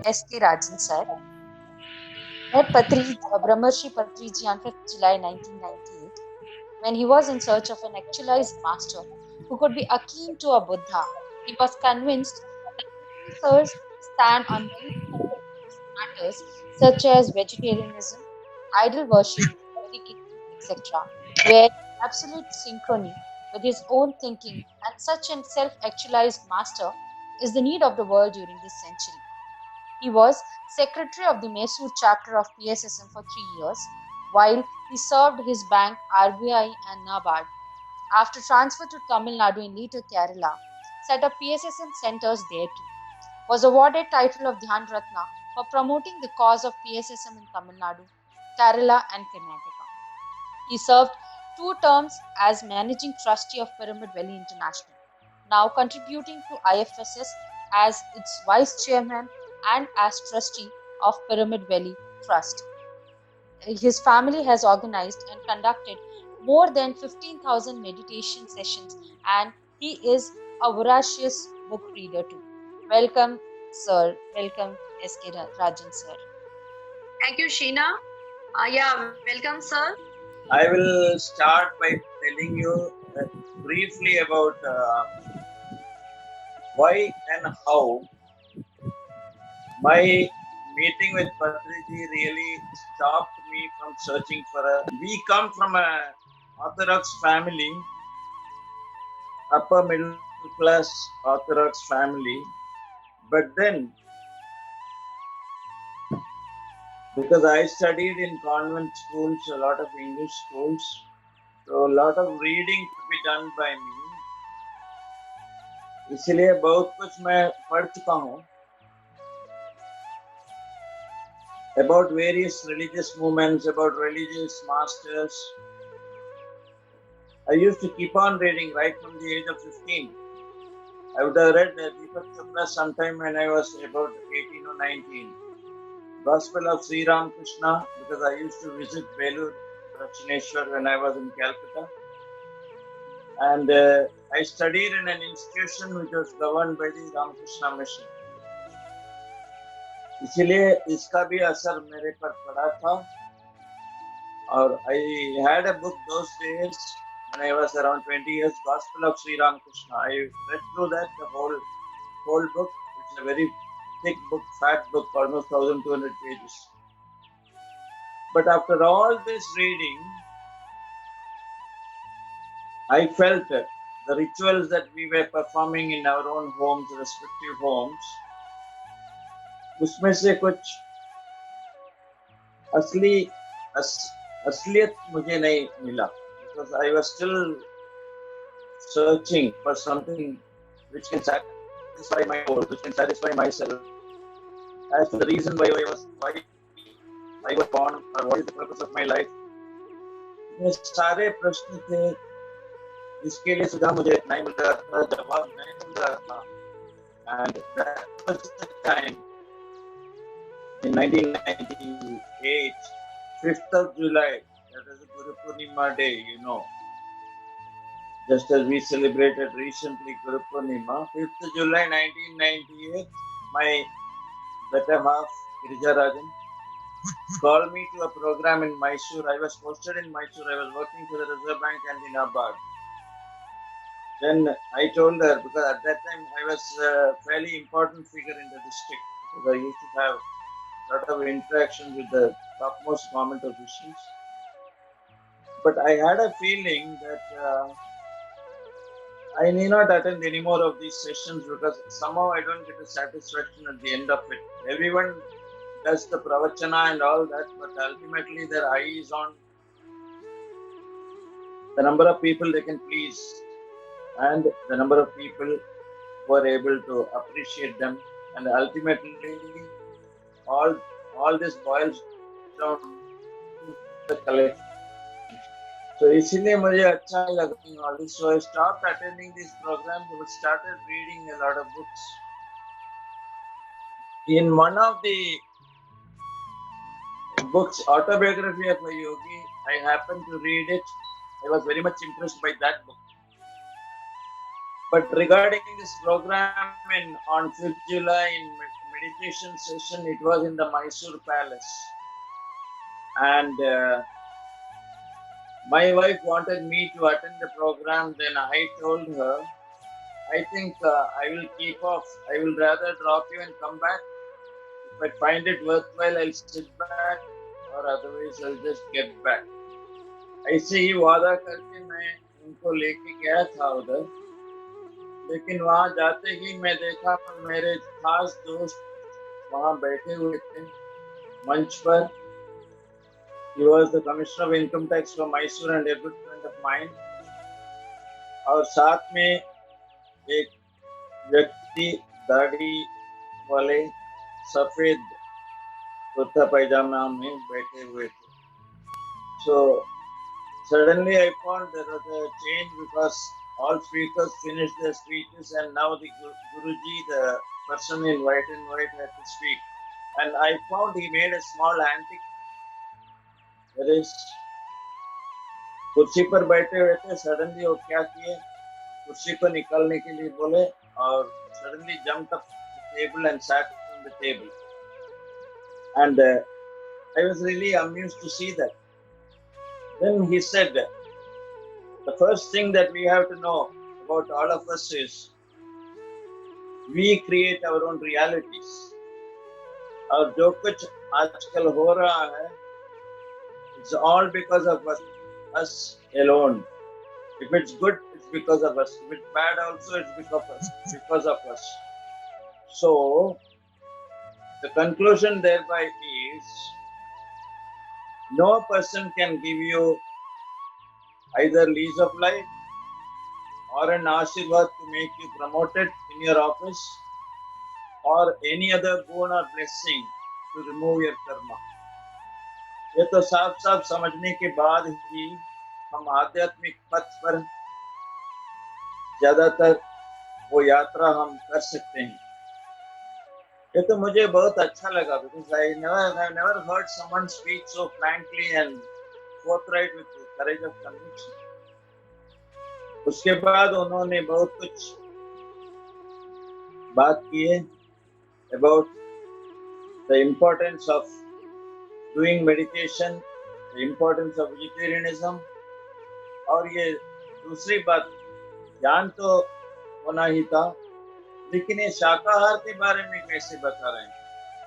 S.K. Rajan sir, met Brahmarshi Patriji on 5th July 1998 when he was in search of an actualized master who could be akin to a Buddha. He was convinced that Sirs stand on many matters such as vegetarianism, idol worship, medication, etc., where absolute synchrony with his own thinking and such a self actualized master is the need of the world during this century. He was secretary of the Mysore chapter of PSSM for 3 years, while he served his bank RBI and NABARD. After transfer to Tamil Nadu in later Kerala, set up PSSM centers there too. Was awarded title of Dhyan Ratna for promoting the cause of PSSM in Tamil Nadu, Kerala and Karnataka. He served 2 terms as managing trustee of Pyramid Valley International, now contributing to IFSS as its vice chairman and as trustee of Pyramid Valley Trust. His family has organized and conducted more than 15,000 meditation sessions, and he is a voracious book reader too. Welcome, sir. Welcome, S.K. Rajan, sir. Thank you, Sheena. Yeah, welcome, sir. I will start by telling you briefly about why and how my meeting with Patriji really stopped me from searching for a. We come from a Orthodox family, upper middle class Orthodox family, but then because I studied in convent schools, a lot of English schools, so a lot of reading could be done by me. इसलिए बहुत कुछ मैं पढ़ चुका हूँ about various religious movements, about religious masters. I used to keep on reading right from the age of 15. I would have read Deepak Chopra sometime when I was about 18 or 19. Gospel of Sri Ram Krishna, because I used to visit Belur Dakshineshwar when I was in Calcutta. And I studied in an institution which was governed by the Ramakrishna Mission. इसलिए इसका भी असर मेरे पर पड़ा था और I had a book those days when I was around 20 years, Gospel of Sri Ram Krishna. I read through that, the whole book. It's a very thick book, fat book, almost 1,200 pages. But after all this reading, I felt the rituals that we were performing in our own homes, respective homes, उसमें से कुछ असलियत मुझे नहीं मिला, because I was still searching for something which can satisfy my goals, which can satisfy myself, as to the reason why I was born, or what is the purpose of my life. ये सारे प्रश्न थे जिसके लिए सुधा मुझे नहीं मिल रहा था, जवाब नहीं मिल रहा था. And that was the time in 1998, 5th of July, that is Guru Purnima day, you know. Just as we celebrated recently Guru Purnima, 5th of July 1998, my better half, Girija Rajan, called me to a program in Mysore. I was posted in Mysore. I was working for the Reserve Bank and the NABARD. Then I told her, because at that time I was a fairly important figure in the district, because I used to have a lot of interaction with the topmost government officials. But I had a feeling that I need not attend any more of these sessions, because somehow I don't get a satisfaction at the end of it. Everyone does the pravachana and all that, but ultimately their eye is on the number of people they can please and the number of people who are able to appreciate them, and ultimately all this boils down to the collection. So इसीलिए मुझे अच्छा लगा all this. So I stopped attending these programs but started reading a lot of books. In one of the books, Autobiography of a Yogi, I happened to read it. I was very much impressed by that book. But regarding this program on 5th July in meditation session. It was in the Mysore Palace, and my wife wanted me to attend the program. Then I told her, I think I will keep off. I will rather drop you and come back. If I find it worthwhile, I'll sit back, or otherwise I'll just get back. ऐसे ही वादा करके मैं उनको लेके गया था उधर, लेकिन वहां जाते ही मैं देखा मेरे खास दोस्त वहां बैठे हुए थे मंच पर. He was the commissioner of income tax from Mysore and a good friend of mine. और साथ में एक व्यक्ति दाढ़ी वाले सफेद कुर्ता पैजामा में बैठे हुए थे. So suddenly I found there was a change because all speakers finished their speeches and now the Guruji, the person in white and white, had to speak. And I found he made a small antic. There is कुर्सी पर बैठे हुए थे. Suddenly वो क्या किए, कुर्सी को निकालने के लिए बोले और suddenly jumped up the table and sat on the table. And I was really amused to see that. Then he said, the first thing that we have to know about all of us is we create our own realities. और जो कुछ आजकल हो रहा है, it's all because of us alone. If it's good, it's because of us. If it's bad also, it's because of us. So the conclusion thereby is, no person can give you either lease of life or an ashirwad to make you promoted in your office, or any other boon or blessing to remove your karma. ये तो साफ साफ समझने के बाद ही हम आध्यात्मिक पथ पर ज्यादातर वो यात्रा हम कर सकते हैं. ये तो मुझे बहुत अच्छा लगा, because I never heard someone speak so frankly and forthright with the courage of conviction. उसके बाद उन्होंने बहुत कुछ बात की है about the importance of doing meditation, the importance of vegetarianism. और ये दूसरी बात, ज्ञान तो होना ही था, लेकिन ये शाकाहार के बारे में कैसे बता रहे हैं.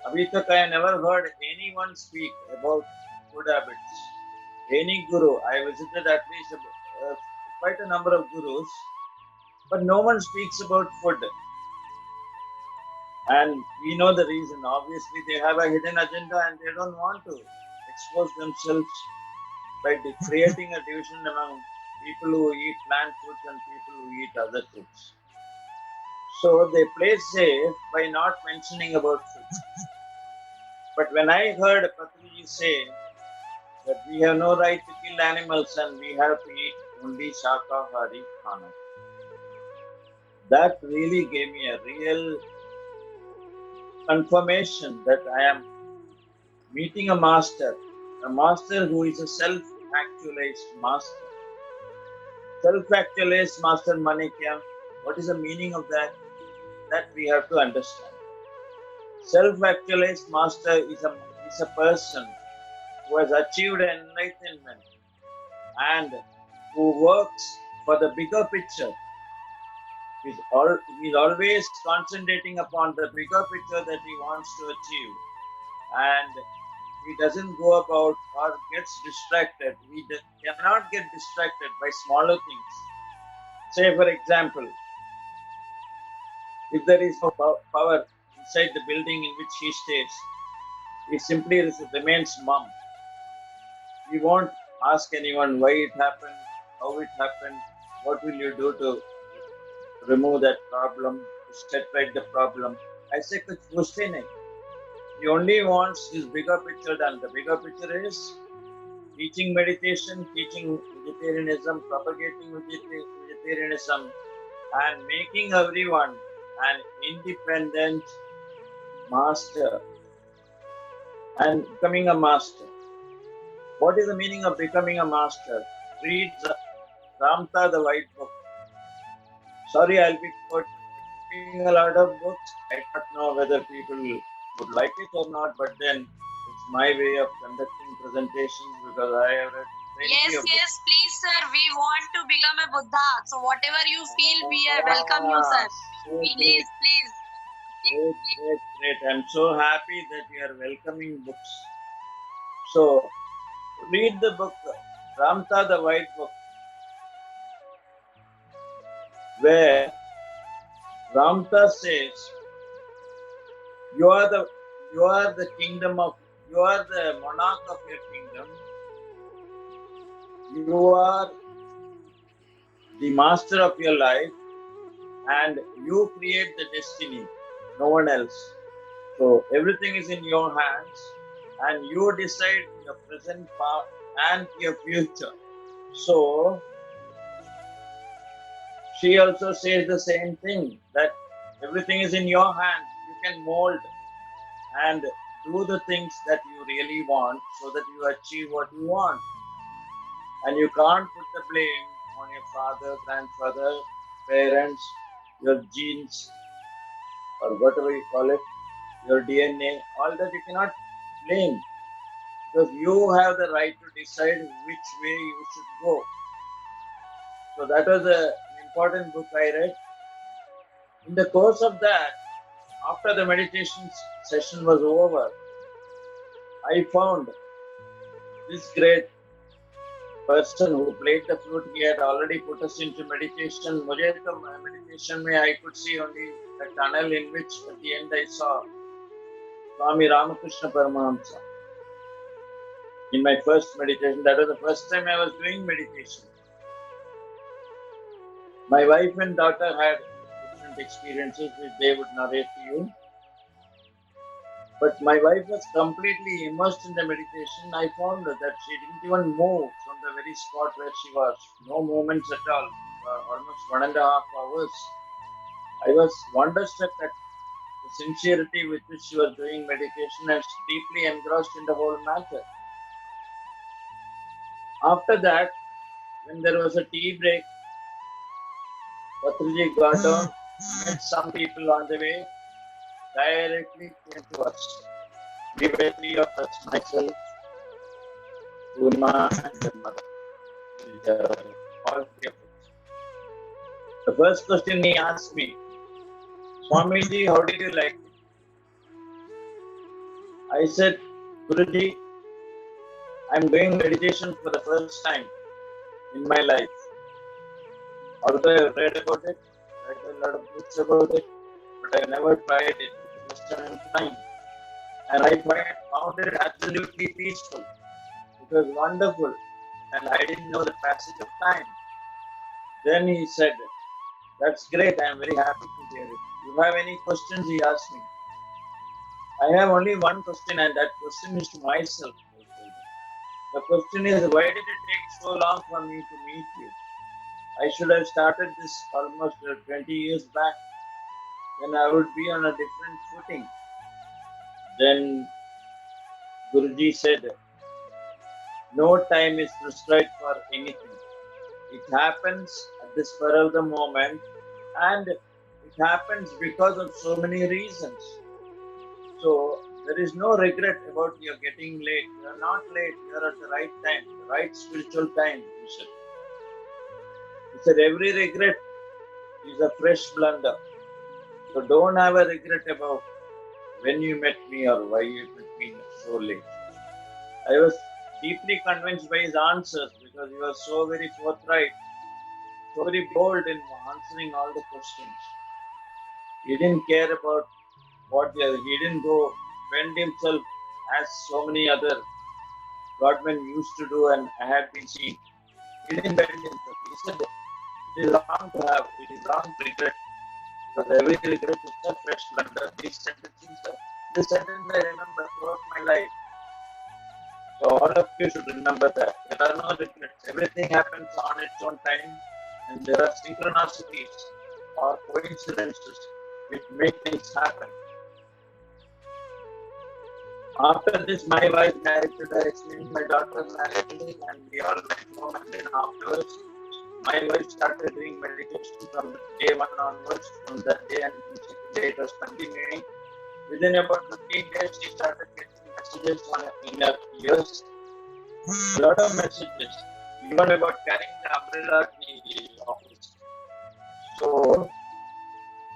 अभी तक I never heard anyone speak about food habits. Any guru, I visited at least quite a number of gurus, but no one speaks about food. And we know the reason. Obviously, they have a hidden agenda and they don't want to expose themselves by creating a division among people who eat plant foods and people who eat other foods. So they play safe by not mentioning about food. But when I heard Patriji say that we have no right to kill animals and we have to eat only shakahari khana, that really gave me a real confirmation that I am meeting a master who is a self-actualized master. Self-actualized master mane kya? What is the meaning of that? That we have to understand. Self-actualized master is a person who has achieved enlightenment and who works for the bigger picture. He's always concentrating upon the bigger picture that he wants to achieve, and he doesn't go about or gets distracted. He cannot get distracted by smaller things. Say, for example, if there is no power inside the building in which he stays, he simply remains mum. He won't ask anyone why it happened, how it happened, what will you do to remove that problem, to set right the problem. ऐसे कुछ पूछते नहीं. He only wants his bigger picture done. The bigger picture is teaching meditation, teaching vegetarianism, propagating vegetarianism, and making everyone an independent master and becoming a master. What is the meaning of becoming a master? Read Ramta, the White Book. Sorry, I'll be quoting writing a lot of books. I do not know whether people would like it or not, but then it's my way of conducting presentations because I have read plenty Yes, of yes, books. please, sir. We want to become a Buddha. So whatever you feel, we welcome you, sir. So great, Please, please. great, great, great. I'm so happy that you are welcoming books. So read the book, Ramta the White Book, where Ramta says, you are the kingdom of, you are the monarch of your kingdom. You are the master of your life, and you create the destiny, no one else. So everything is in your hands, and you decide your present, part, and your future. So she also says the same thing, that everything is in your hands. You can mold and do the things that you really want so that you achieve what you want. And you can't put the blame on your father, grandfather, parents, your genes, or whatever you call it, your DNA, all that you cannot blame because you have the right to decide which way you should go. So that was an important book I read. In the course of that, after the meditation session was over, I found this great person who played the flute. He had already put us into meditation. मुझे तो meditation में I could see only a tunnel in which at the end I saw Swami Ramakrishna Paramahamsa. In my first meditation, that was the first time I was doing meditation. My wife and daughter had different experiences which they would narrate to you. But my wife was completely immersed in the meditation. I found that she didn't even move from the very spot where she was. No movements at all. Almost 1.5 hours. I was wonderstruck at the sincerity with which she was doing meditation and deeply engrossed in the whole matter. After that, when there was a tea break, Patriji got down, met some people on the way, directly came to us. We were 3 of us, myself, Purma, and her mother. All 3 of us. The first question he asked me, Swamiji, how did you like it? I said, Guruji, I'm doing meditation for the first time in my life. Although I've read about it, read a lot of books about it, but I never tried it for the first time. And I found it absolutely peaceful. It was wonderful, and I didn't know the passage of time. Then he said, that's great, I am very happy to hear it. You have any questions? He asked me. I have only one question, and that question is to myself. The question is, why did it take so long for me to meet you? I should have started this almost 20 years back. Then I would be on a different footing. Then Guruji said, no time is prescribed for anything. It happens at the spur of the moment, and it happens because of so many reasons. So there is no regret about your getting late. You are not late. You are at the right time, the right spiritual time, he said. He said, every regret is a fresh blunder. So don't have a regret about when you met me or why you met me so late. I was deeply convinced by his answers because he was so very forthright, so very bold in answering all the questions. He didn't care about what the other, he didn't go bend himself as so many other godmen used to do and I had been seen. He didn't bend himself. He said, it is wrong to have, it is wrong to regret. Because every regret is a fresh blunder. This sentence I remember throughout my life. So all of you should remember that. There are no regrets. Everything happens on its own time, and there are synchronicities or coincidences which make things happen. After this, my wife narrated, I explained my daughter narrated, and we all went home, and then afterwards, my wife started doing meditation from day one onwards. From that day and second day it was continuing. Within about 15 days, she started getting messages in her ears. A lot of messages, even about carrying the umbrella to the office. So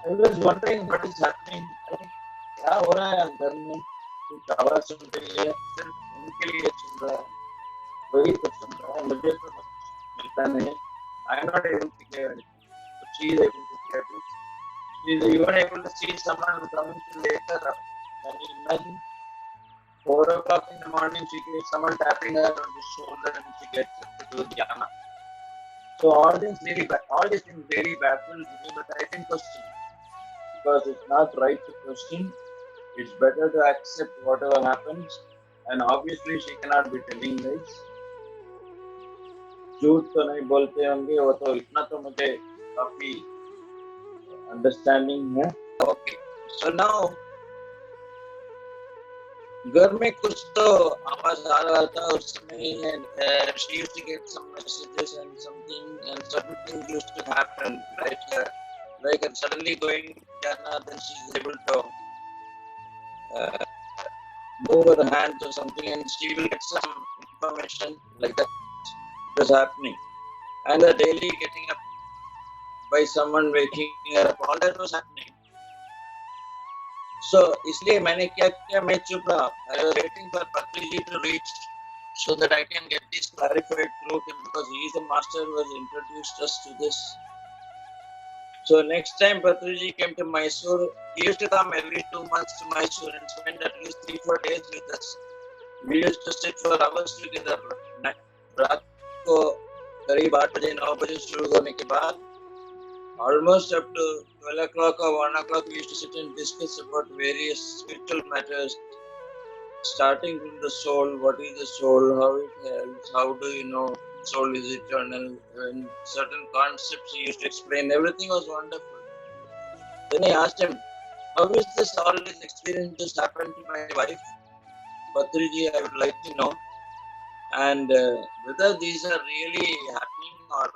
I was wondering what is happening. I think क्या हो रहा है अंदर में कुछ आवाज सुन रही है सिर्फ उनके लिए सुन रहा है वही तो सुन रहा है मुझे तो मिलता नहीं I am not able to hear anything but she is able to hear this she is even able to see someone coming to later up can you imagine 4 o'clock in the morning she gets someone tapping her on the shoulder and she gets up to do dhyana so all these things really baffled me but I didn't question because it's not right to question. It's better to accept whatever happens, and obviously she cannot be telling lies. झूठ तो नहीं बोलते होंगे वो तो इतना तो मुझे काफी अंडरस्टैंडिंग है Okay, so now घर में कुछ तो आवाज आ रहा था उस समय and she used to get some messages and certain things used to happen like suddenly going Dhyana then she's able to uh, move her hands or something and she will get some information like that was happening and the daily getting up by someone waking her up all that was happening so इसलिए मैंने क्या किया मैं चुप रहा I was waiting for Patri ji to reach so that I can get this clarified through him because he is the master who has introduced us to this so next time Patri ji came to Mysore he used to come every 2 months to Mysore and spend at least 3-4 days with us we used to sit for hours together रात को करीब 8 बजे 9 बजे शुरू होने के बाद almost up to 12 o'clock or 1 o'clock we used to sit and discuss about various spiritual matters starting from the soul what is the soul how it helps how do you know soul is eternal and certain concepts he used to explain everything was wonderful then I asked him how is this all this experience just happened to my wife Patriji I would like to know and whether these are really happening or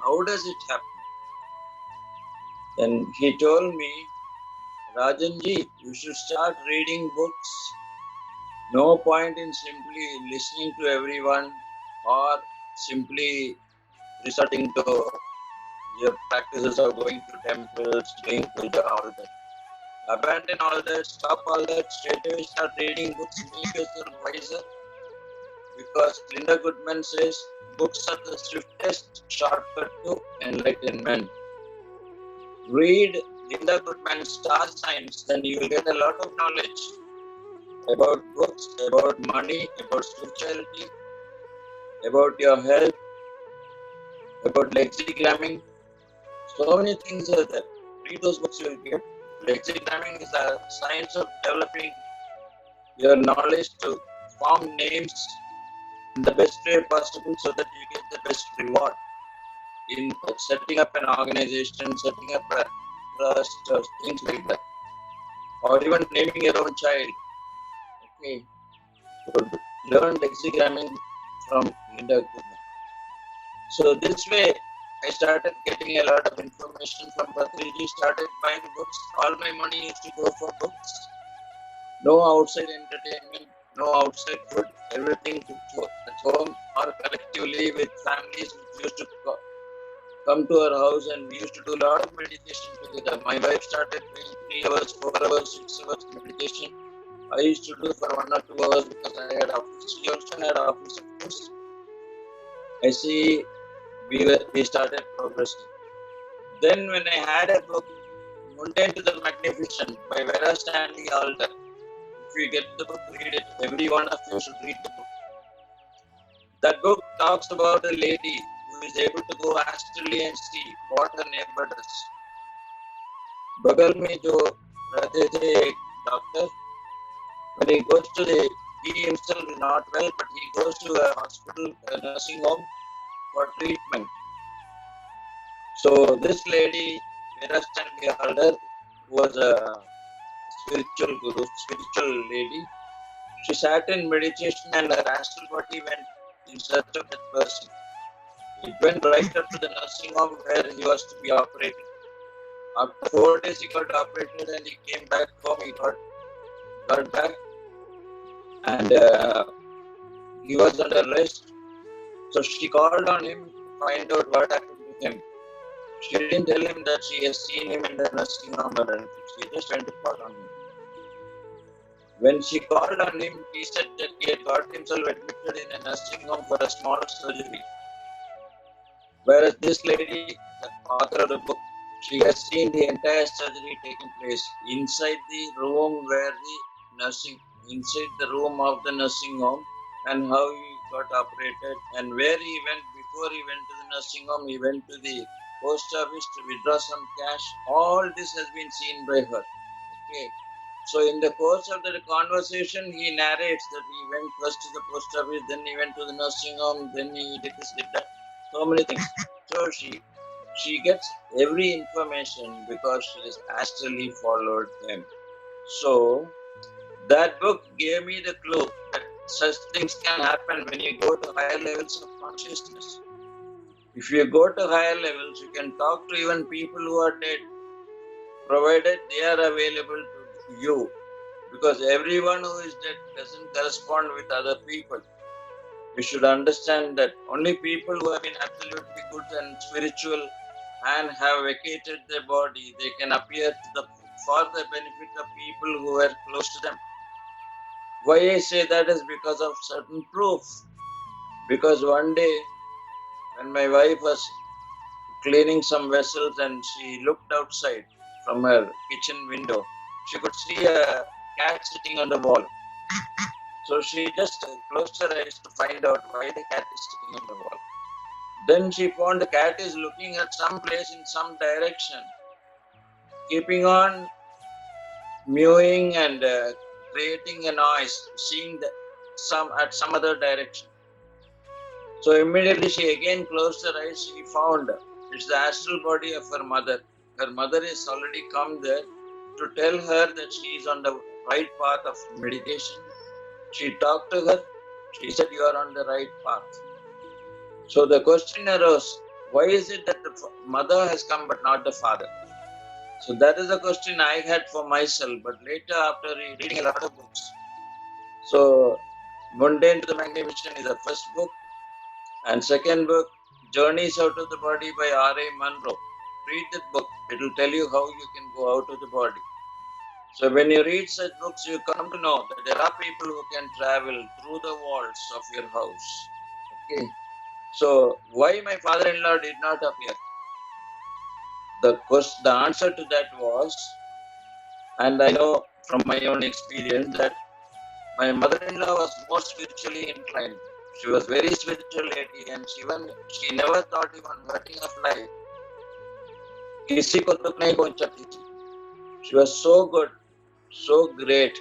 how does it happen then he told me Rajan ji you should start reading books no point in simply listening to everyone or simply resorting to your practices of going to temples doing puja all that abandon all that stop all that straight away start reading books make yourself wiser because Linda Goodman says books are the swiftest shortcut to enlightenment. Read Linda Goodman's Star Signs, then you will get a lot of knowledge about books, about money, about spirituality, about your health, about lexigramming. So many things are there. Read those books you will get. Lexigramming is a science of developing your knowledge to form names in the best way possible so that you get the best reward in setting up an organization, setting up a trust or things like that. Or even naming your own child. Okay. So learn lexigramming from Linda Goodman. So this way I started getting a lot of information from Patriji, started buying books. All my money used to go for books. No outside entertainment, no outside food, everything at home or collectively with families which used to come to our house and we used to do a lot of meditation together. My wife started doing 3 hours, 4 hours, 6 hours meditation. I used to do for 1 or 2 hours because I had office. She also had office, of course. I see we started progressing. Then when I had a book, Mundane to the Magnificent by Vera Stanley Alder. If you get the book, read it. Every one of you should read the book. That book talks about a lady who is able to go astrally and see what her neighbor does. बगल में जो रहते थे एक doctor, when he goes to he himself is not well, but he goes to a hospital, a nursing home for treatment. So this lady, Vera Stanley Alder, was a spiritual lady. She sat in meditation and her astral body went in search of that person. It went right up to the nursing home where he was to be operated. After 4 days, he got operated and he came back home. He got back and he was under rest. So she called on him to find out what happened to him. She didn't tell him that she has seen him in the nursing home or anything. She just went to call on him. When she called on him, he said that he had got himself admitted in a nursing home for a small surgery. Whereas this lady, the author of the book, she has seen the entire surgery taking place inside the room where the inside the room of the nursing home, and how he got operated, and where he went before he went to the nursing home. He went to the post office to withdraw some cash. All this has been seen by her. Okay. So in the course of the conversation, he narrates that he went first to the post office, then he went to the nursing home, then he did this, did that, so many things. So she gets every information because she has astrally followed him. So that book gave me the clue that such things can happen when you go to higher levels of consciousness. If you go to higher levels, you can talk to even people who are dead, provided they are available to you. Because everyone who is dead doesn't correspond with other people. We should understand that only people who have been absolutely good and spiritual and have vacated their body, they can appear for the benefit of people who are close to them. Why I say that is because of certain proof. Because one day, when my wife was cleaning some vessels and she looked outside from her kitchen window, she could see a cat sitting on the wall. So she just closed her eyes to find out why the cat is sitting on the wall. Then she found the cat is looking at some place in some direction, keeping on mewing and creating a noise, seeing at some other direction. So immediately she again closed her eyes. She found it's the astral body of her mother. Her mother is already come there to tell her that she is on the right path of meditation. She talked to her. She said, "You are on the right path." So the question arose, why is it that the mother has come but not the father? So that is a question I had for myself. But later, after reading a lot of books, so Mundane to the Magnificent is the first book. And second book, Journeys Out of the Body by R.A. Munro. Read that book. It will tell you how you can go out of the body. So when you read such books, you come to know that there are people who can travel through the walls of your house. Okay. So why my father-in-law did not appear? The answer to that was, and I know from my own experience, that my mother-in-law was more spiritually inclined. She was very spiritual lady, and she never thought even hurting of life. किसी को दुख नहीं पहुंचाती थी. She was so good, so great.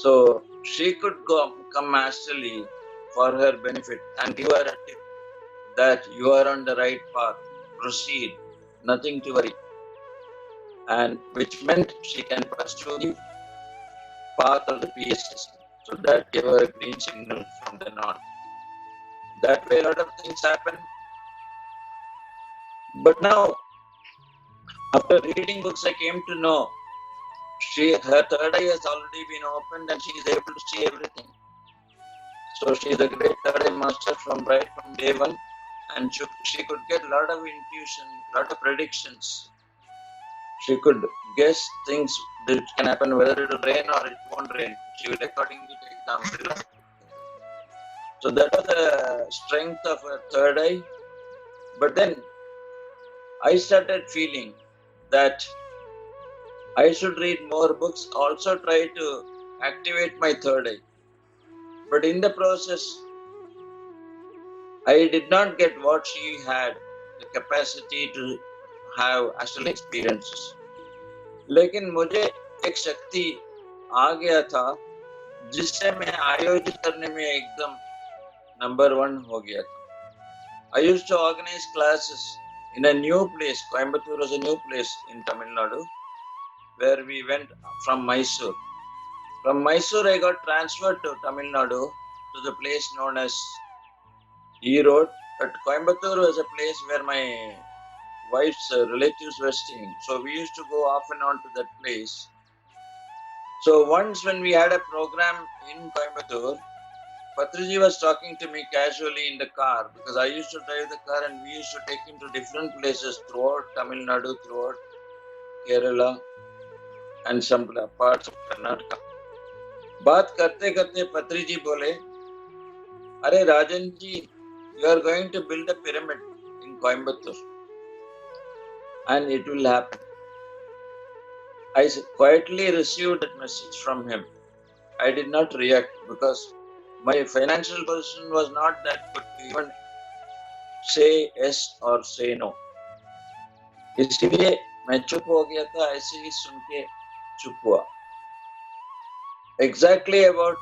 So she could come astrally for her benefit and give her a tip that you are on the right path. Proceed, nothing to worry. And which meant she can pursue the path of the PA system. So that gave her a green signal from then on. That way a lot of things happen. But now, after reading books, I came to know her third eye has already been opened and she is able to see everything. So she is a great third eye master from day one, and she could get a lot of intuition, a lot of predictions. She could guess things that can happen, whether it will rain or it won't rain. She will accordingly take the umbrella. So that was the strength of her third eye. But then I started feeling that I should read more books, also try to activate my third eye. But in the process, I did not get what she had, the capacity to have astral experiences. लेकिन मुझे एक शक्ति आ गया था जिससे मैं आयोजित करने में एकदम नंबर 1 हो गया था. I used to organize classes in a new place. Coimbatore was a new place in Tamil Nadu, where we went from Mysore. From Mysore, I got transferred to Tamil Nadu to the place known as E Road, But Coimbatore was a place where my wife's relatives were staying. So we used to go off and on to that place. So once when we had a program in Coimbatore, Patriji was talking to me casually in the car because I used to drive the car and we used to take him to different places throughout Tamil Nadu, throughout Kerala and some parts of Karnataka. बात करते करते पत्री जी बोले, अरे Rajan ji, you are going to build a pyramid in Coimbatore and it will happen. I quietly received that message from him. I did not react because my financial position was not that good to even say yes or say no. इसीलिए मैं चुप हो गया था, ऐसे ही सुन के चुप हुआ. Exactly about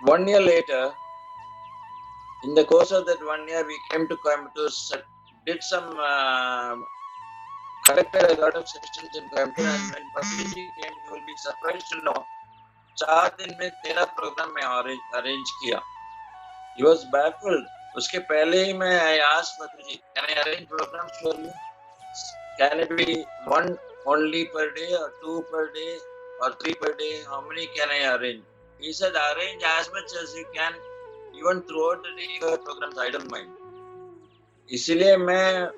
1 year later, in the course of that 1 year, we came to Coimbatore, did some conducted a lot of sessions in Coimbatore, and when Patriji came, you will be surprised to know, 4 दिन में 13 program में arrange किया. He was baffled. उसके पहले ही मैं I asked Patriji, can I arrange programs for you? Can it be one only per day or two per day or three per day? How many can I arrange? He said, arrange as much as you can. Even throughout the day, you have programs. I don't mind. इसीलिए मैं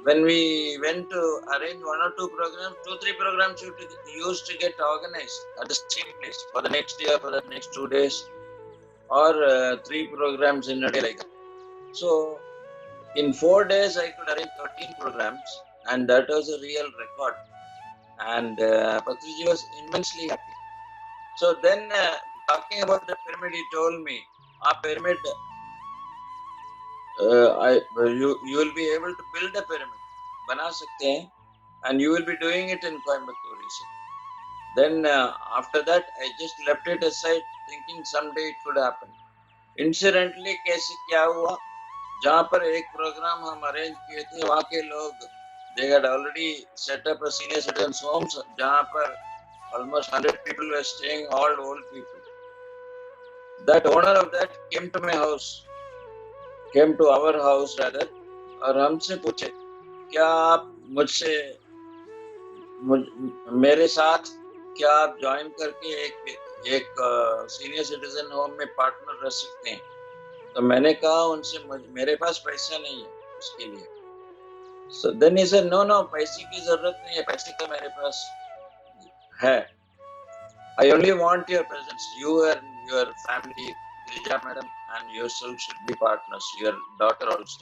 when we went to arrange 1 or 2 programs, 2-3 programs used to get organized at the same place for the next day or for the next 2 days, or 3 programs in a day like that. So in 4 days, I could arrange 13 programs, and that was a real record. And Patriji was immensely happy. So then, talking about the pyramid, he told me, "Our pyramid, you will be able to build a pyramid, बना सकते हैं, and you will be doing it in Coimbatore." He said. Then after that, I just left it aside, thinking someday it could happen. Incidentally, कैसे क्या हुआ? जहाँ पर एक programme हम अरेंज किए थे, वहाँ के लोग, they had already set up a senior citizens homes, जहाँ पर almost 100 people were staying, all old people. That owner of that came to my house, came to our house rather, और हमसे पूछे, क्या आप मुझसे मेरे साथ क्या आप ज्वाइन करके एक सीनियर सिटीजन होम में पार्टनर रह सकते हैं? तो मैंने कहा उनसे, मेरे पास पैसा नहीं है उसके लिए. So then he said, no, पैसे की जरूरत नहीं है, पैसे तो मेरे पास है. I only want your presence. You and your family, Girija madam, and yourself should be partners. Your daughter also.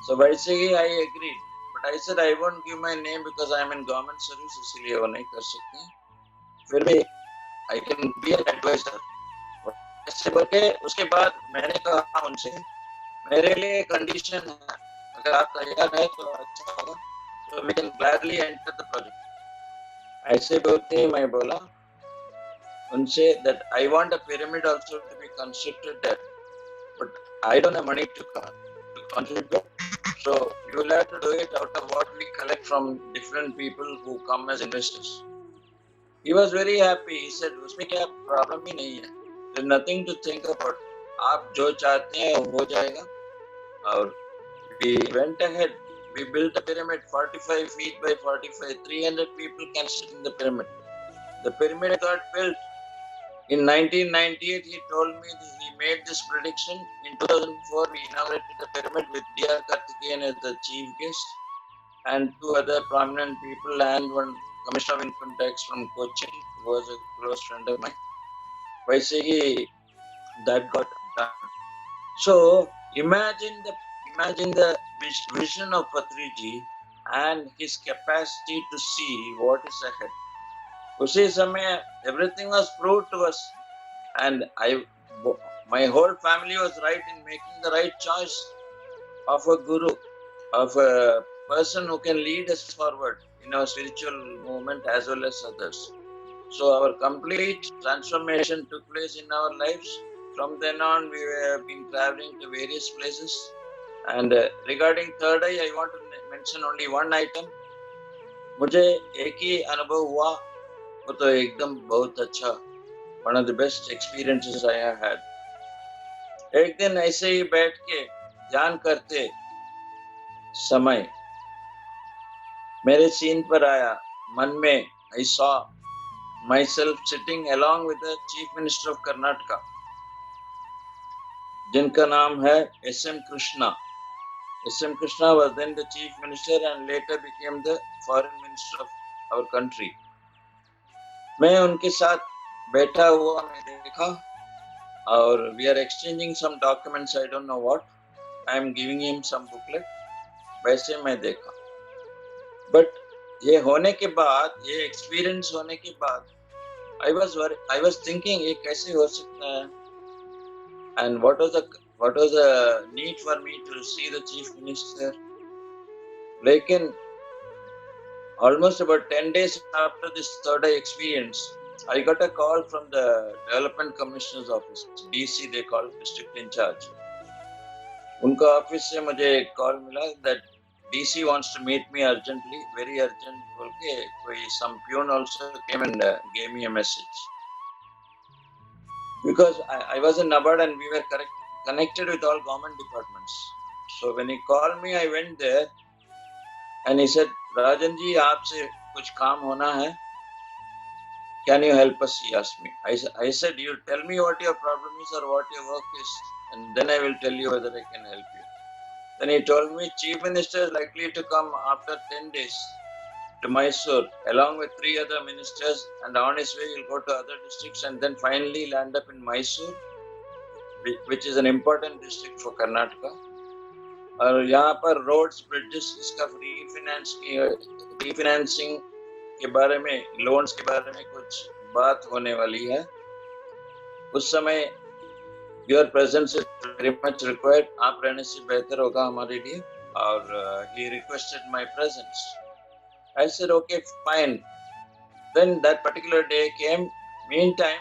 So basically, I agreed. But I said I won't give my name because I am in government service, इसलिए वो नहीं कर सकते. फिर भी I can be an advisor. ऐसे बोल के उसके बाद मैंने कहा उनसे, मेरे लिए कंडीशन है, अगर आप तैयार है तो अच्छा होगा. So we can gladly enter the project. ऐसे बोलते मैं बोला उनसे that I want a pyramid also to be constructed there, but I don't have money to contribute. So you will have to do it out of what we collect from different people who come as investors. He was very happy. He said, उसमें क्या problem ही नहीं है. There's nothing to think about. आप जो चाहते हैं हो जाएगा. और we went ahead. We built a pyramid 45 feet by 45. 300 people can sit in the pyramid. The pyramid got built. In 1998, he told me that he made this prediction. In 2004, we inaugurated the pyramid with D.R. Karthikeyan as the chief guest and 2 other prominent people and one commissioner of income tax from Cochin, who was a close friend of mine. Basically, that got done. So imagine the vision of Patriji and his capacity to see what is ahead. उसी समय everything was proved to us, and my whole family was right in making the right choice of a guru, of a person who can lead us forward in our spiritual movement as well as others. So our complete transformation took place in our lives. From then on, we have been traveling to various places. And regarding third eye, I want to mention only one item. मुझे एक ही अनुभव हुआ, वो तो एकदम बहुत अच्छा, one of the best experiences I have had. एक दिन ऐसे ही बैठ के ध्यान करते समय मेरे सीन पर आया, मन में I saw myself sitting along with the Chief Minister of Karnataka, जिनका नाम है S.M. Krishna. S.M. Krishna was then the Chief Minister and later became the Foreign Minister of our country. मैं उनके साथ बैठा हुआ मैं देखा और we are exchanging some documents, I don't know what. I am giving him some booklet. वैसे मैं देखा. But ये होने के बाद, ये experience होने के बाद, I was thinking ये कैसे हो सकता है? And what was the need for me to see the Chief Minister? लेकिन almost about 10 days after this third eye experience, I got a call from the Development Commissioner's office, DC they call, district in charge. उनका office से मुझे एक call मिला that DC wants to meet me urgently, very urgent बोल के कोई some peon also came and gave me a message. Because I was in NABARD and we were connected with all government departments. So when he called me, I went there and he said, Rajan ji, आपसे कुछ काम होना है. Can you help us? He asked me. I said, you tell me what your problem is or what your work is, and then I will tell you whether I can help you. Then he told me, Chief Minister is likely to come after 10 days to Mysore, along with 3 other ministers, and on his way he'll go to other districts and then finally land up in Mysore, which is an important district for Karnataka. और यहाँ पर roads, bridges, इसका refinancing के बारे में, loans के बारे में कुछ बात होने वाली है. उस समय your presence is very much required. आप रहने से बेहतर होगा हमारे लिए. और he requested my presence. I said, okay, fine. Then that particular day came. Meantime,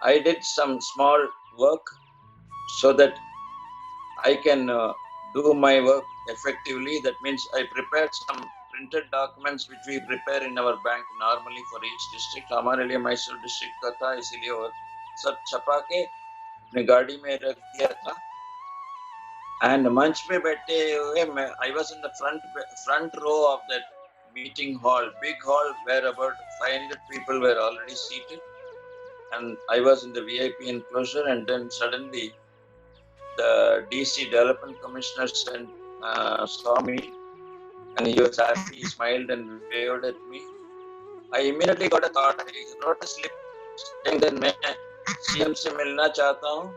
I did some small work so that I can do my work effectively. That means I prepared some printed documents which we prepare in our bank normally for each district. हमारे लिए Mysore district का था, इसीलिए वो सब छपा के अपनी गाड़ी में रख दिया था. And मंच पे बैठे हुए मैं I was in the front row of that meeting hall, big hall where about 500 people were already seated, and I was in the VIP enclosure. And then suddenly the DC Development Commissioner saw me, and he was happy, he smiled and waved at me. I immediately got a thought. I wrote a slip saying that मैं CM से मिलना चाहता हूँ.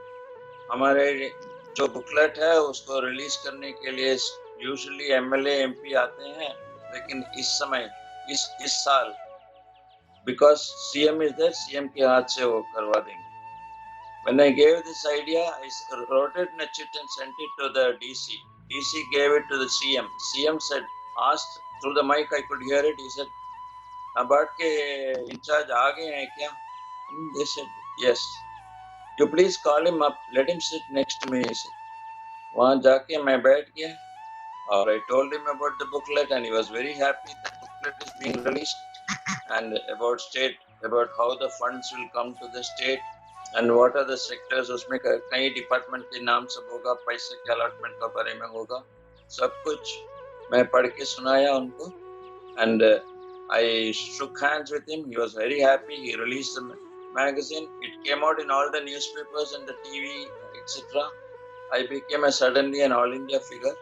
हमारे जो booklet है उसको release करने के लिए यूजुअली MLA MP आते हैं, लेकिन इस समय इस साल because CM is there, CM के हाथ से वो करवा देंगे. When I gave this idea, I wrote it in a chit and sent it to the DC. DC gave it to the CM. CM said, asked through the mic, I could hear it. He said, NABARD के in charge आ गए हैं क्या? They said, yes. You please call him up. Let him sit next to me. He said. वहाँ जाके मैं बैठ गया और I told him about the booklet and he was very happy that the booklet is being released and about how the funds will come to the state and what are the sectors. उसमें कई department के नाम सब होगा, पैसे के allotment का बारे में होगा, सब कुछ मैं पढ़ के सुनाया उनको. And I shook hands with him. He was very happy. He released the magazine. It came out in all the newspapers and the TV, etc. I became suddenly an all India figure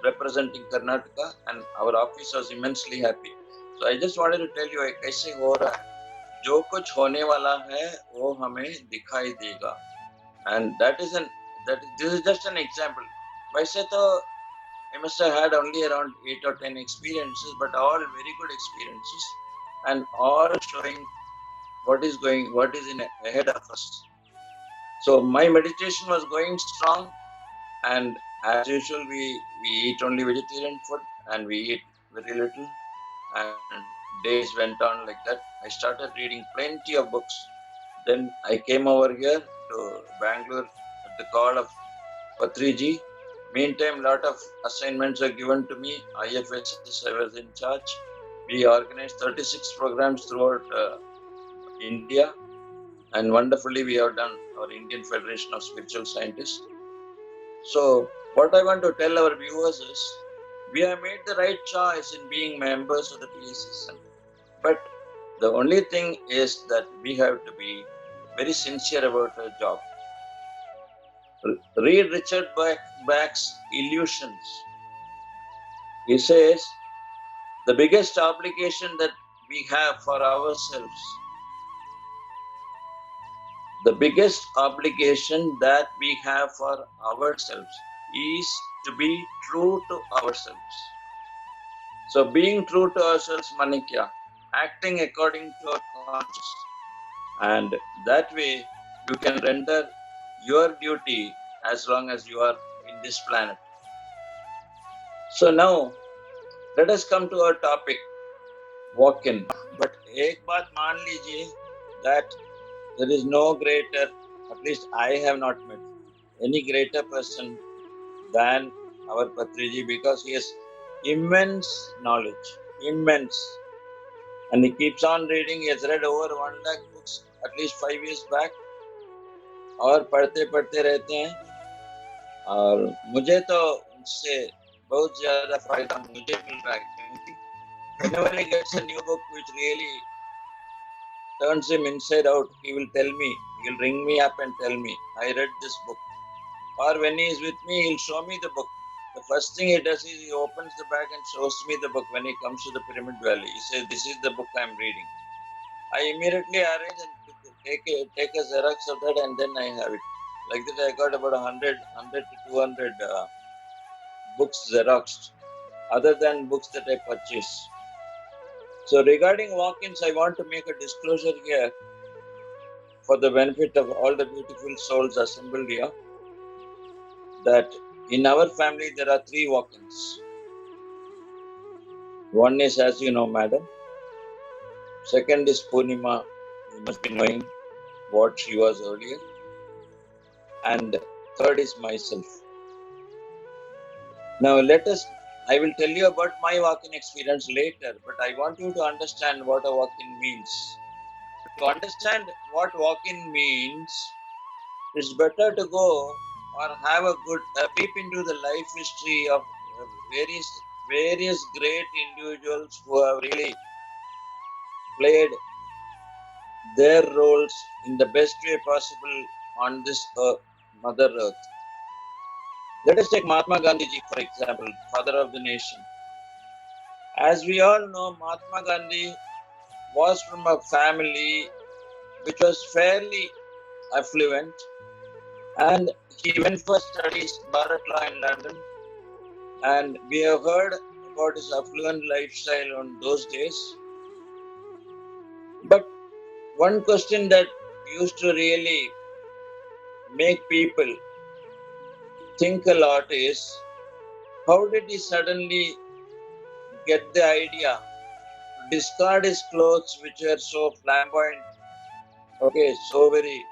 representing Karnataka, and our office was immensely happy. So I just wanted to tell you कैसे हो रहा है. जो कुछ होने वाला है वो हमें दिखाई देगा. And this is just an example. वैसे तो I must have had only around 8 or 10 experiences, but all very good experiences, and all showing what is ahead of us. So my meditation was going strong, and as usual we eat only vegetarian food and we eat very little, and days went on like that. I started reading plenty of books. Then I came over here to Bangalore at the call of Patriji. Meantime, lot of assignments were given to me. IFSS, I was in charge. We organized 36 programs throughout India, and wonderfully we have done our Indian Federation of Spiritual Scientists. So, what I want to tell our viewers is, we have made the right choice in being members of the PSSM. But the only thing is that we have to be very sincere about our job. Read Richard Bach's Illusions. He says, the biggest obligation that we have for ourselves, the biggest obligation that we have for ourselves is to be true to ourselves. So, being true to ourselves, Manikya, acting according to our conscience, and that way you can render your duty as long as you are in this planet. So, now let us come to our topic, walk in. But एक बात मान लीजिए that there is no greater, at least I have not met any greater person than our Patriji, because he has immense knowledge, immense. And he keeps on reading. He has read over 1 lakh books at least 5 years back. और पढ़ते पढ़ते रहते हैं. और मुझे तो उनसे बहुत ज़्यादा फायदा मुझे मिल रहा है, क्योंकि whenever he gets a new book which really turns him inside out, he will tell me, he'll ring me up and tell me, I read this book. Or when he is with me, he'll show me the book. The first thing he does is he opens the bag and shows me the book when he comes to the Pyramid Valley. He says, this is the book I'm reading. I immediately arrange and take a Xerox of that, and then I have it. Like that, I got about 100 to 200 books Xeroxed, other than books that I purchase. So regarding walk-ins, I want to make a disclosure here for the benefit of all the beautiful souls assembled here, that in our family there are 3 walk-ins. One is, as you know, madam. Second is Purnima. You must be knowing what she was earlier. And third is myself. Now I will tell you about my walk-in experience later, but I want you to understand what a walk-in means. To understand what walk-in means, it's better to go or have a good peep into the life history of various great individuals who have really played their roles in the best way possible on this Mother Earth. Let us take Mahatma Gandhi ji, for example, father of the nation. As we all know, Mahatma Gandhi was from a family which was fairly affluent, and he went for studies Bharat Law in London, and we have heard about his affluent lifestyle on those days. But one question that used to really make people think a lot is, how did he suddenly get the idea to discard his clothes which were so flamboyant, okay, so very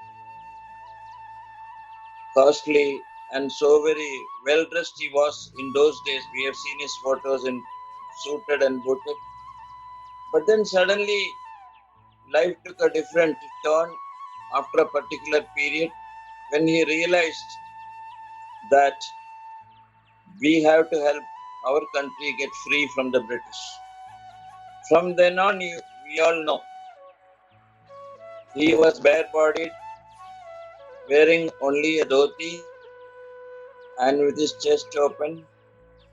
costly and so very well dressed he was in those days. We have seen his photos in suited and booted. But then suddenly life took a different turn after a particular period, when he realized that we have to help our country get free from the British. From then on, we all know he was bare-bodied, wearing only a dhoti and with his chest open,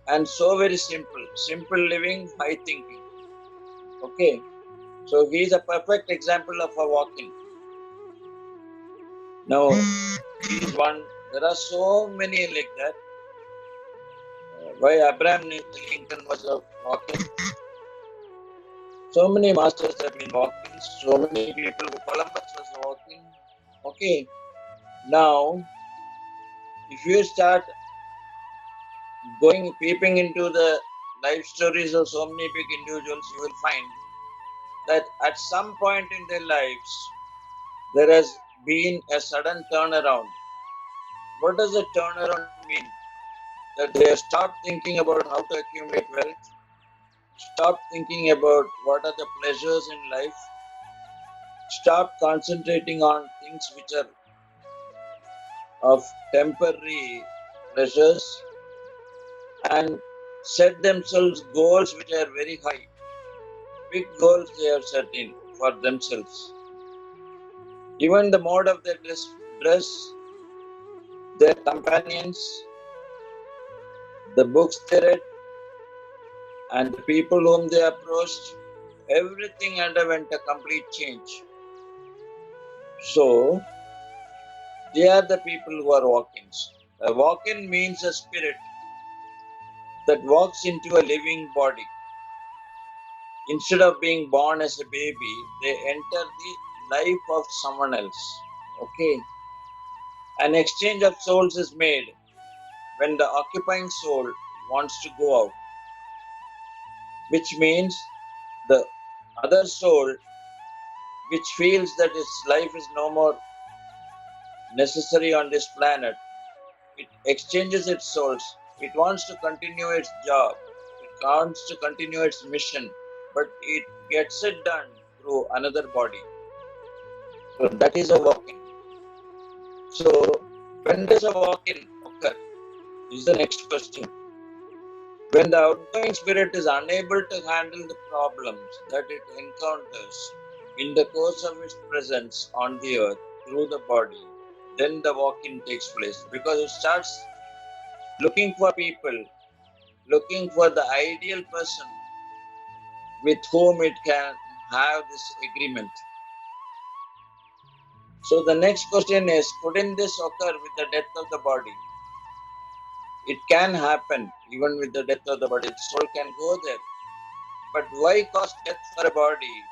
and so very simple living, high thinking. Okay, so he is a perfect example of a walk-in. Now, he is one. There are so many like that. Why Abraham Lincoln was a walk-in. So many masters have been walk-ins. So many people. Columbus was a walk-in. Okay, now if you start peeping into the life stories of so many big individuals, you will find that at some point in their lives, there has been a sudden turnaround. What does a turnaround mean? That they have stopped thinking about how to accumulate wealth, stop thinking about what are the pleasures in life, stop concentrating on things which are of temporary pleasures, and set themselves goals which are very high. Big goals they have set in for themselves. Even the mode of their dress, their companions, the books they read, and the people whom they approached, everything underwent a complete change. So, they are the people who are walk-ins. A walk-in means a spirit that walks into a living body. Instead of being born as a baby, they enter the life of someone else. Okay. An exchange of souls is made when the occupying soul wants to go out, which means the other soul, which feels that its life is no more necessary on this planet, it exchanges its souls. It wants to continue its job, it wants to continue its mission, but it gets it done through another body. So that is a walk-in. So when does a walk-in occur? Is the next question. When the outgoing spirit is unable to handle the problems that it encounters in the course of its presence on the earth through the body, then the walk-in takes place, because it starts looking for people, looking for the ideal person with whom it can have this agreement. So the next question is, couldn't this occur with the death of the body? It can happen even with the death of the body. The soul can go there. But why cause death for a body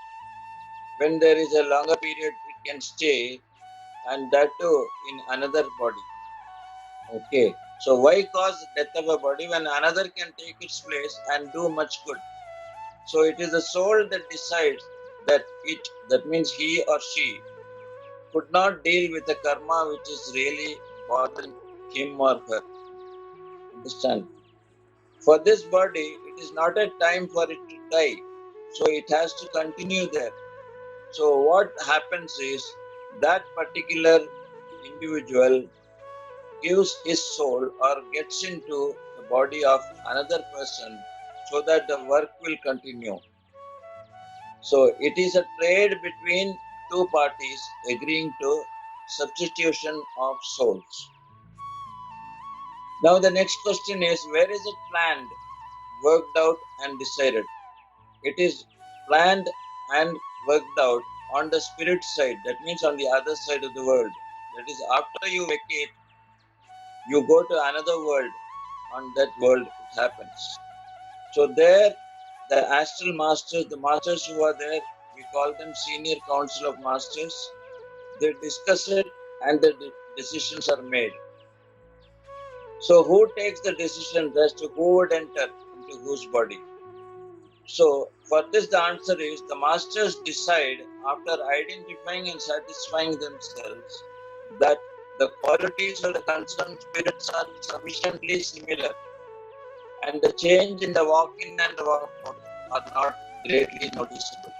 when there is a longer period it can stay, and that too in another body? Okay. So why cause death of a body when another can take its place and do much good? So it is the soul that decides that that means he or she, could not deal with the karma which is really bothering him or her. Understand? For this body, it is not a time for it to die. So it has to continue there. So what happens is that particular individual gives his soul or gets into the body of another person so that the work will continue. So it is a trade between two parties agreeing to substitution of souls. Now the next question is, where is it planned, worked out and decided? It is planned and worked out on the spirit side, that means on the other side of the world. That is, after you vacate, you go to another world. On that world it happens. So there, the astral masters, the masters who are there, we call them senior council of masters. They discuss it and the decisions are made. So who takes the decision as to who would enter into whose body? So for this the answer is, the masters decide after identifying and satisfying themselves that the qualities of the concerned spirits are sufficiently similar, and the change in the walk-in and the walk-out are not greatly noticeable.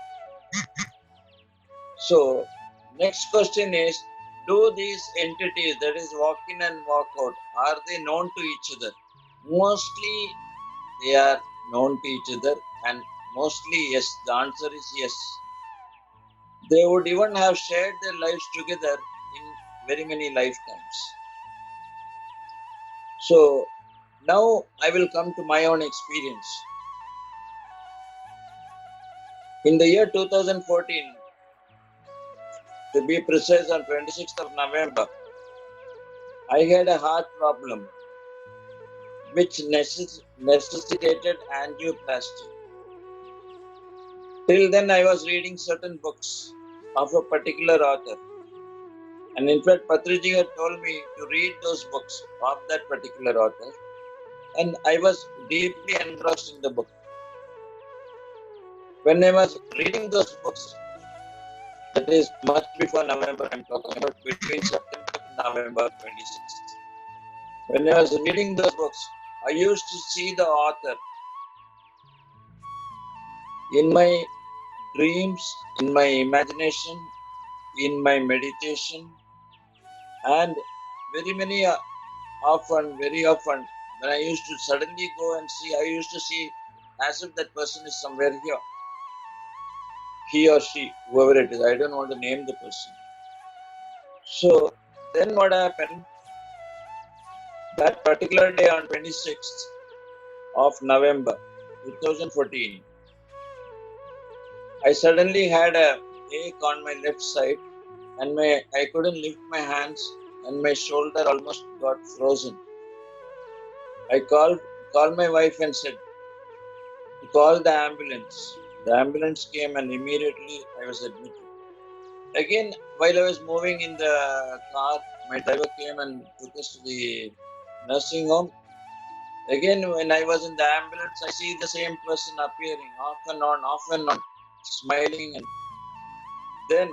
So next question is, do these entities, that is walk-in and walk-out, are they known to each other? Mostly they are known to each other, and mostly yes. The answer is yes. They would even have shared their lives together in very many lifetimes. So now I will come to my own experience. In the year 2014, to be precise, on 26th of November, I had a heart problem which necessitated angioplasty. Till then, I was reading certain books of a particular author. And in fact, Patriji had told me to read those books of that particular author. And I was deeply engrossed in the book. When I was reading those books, that is much before November, I'm talking about between September and November 26th. When I was reading those books, I used to see the author in my dreams, in my imagination, in my meditation, and very many often, very often, when I used to suddenly go and see, I used to see as if that person is somewhere here. He or she, whoever it is, I don't want to name the person. So then what happened? That particular day on 26th of November 2014, I suddenly had a ache on my left side and I couldn't lift my hands and my shoulder almost got frozen. I called my wife and said to call the ambulance. The ambulance came and immediately I was admitted. Again, while I was moving in the car, my driver came and took us to the nursing home. Again, when I was in the ambulance, I see the same person appearing off and on, smiling. And then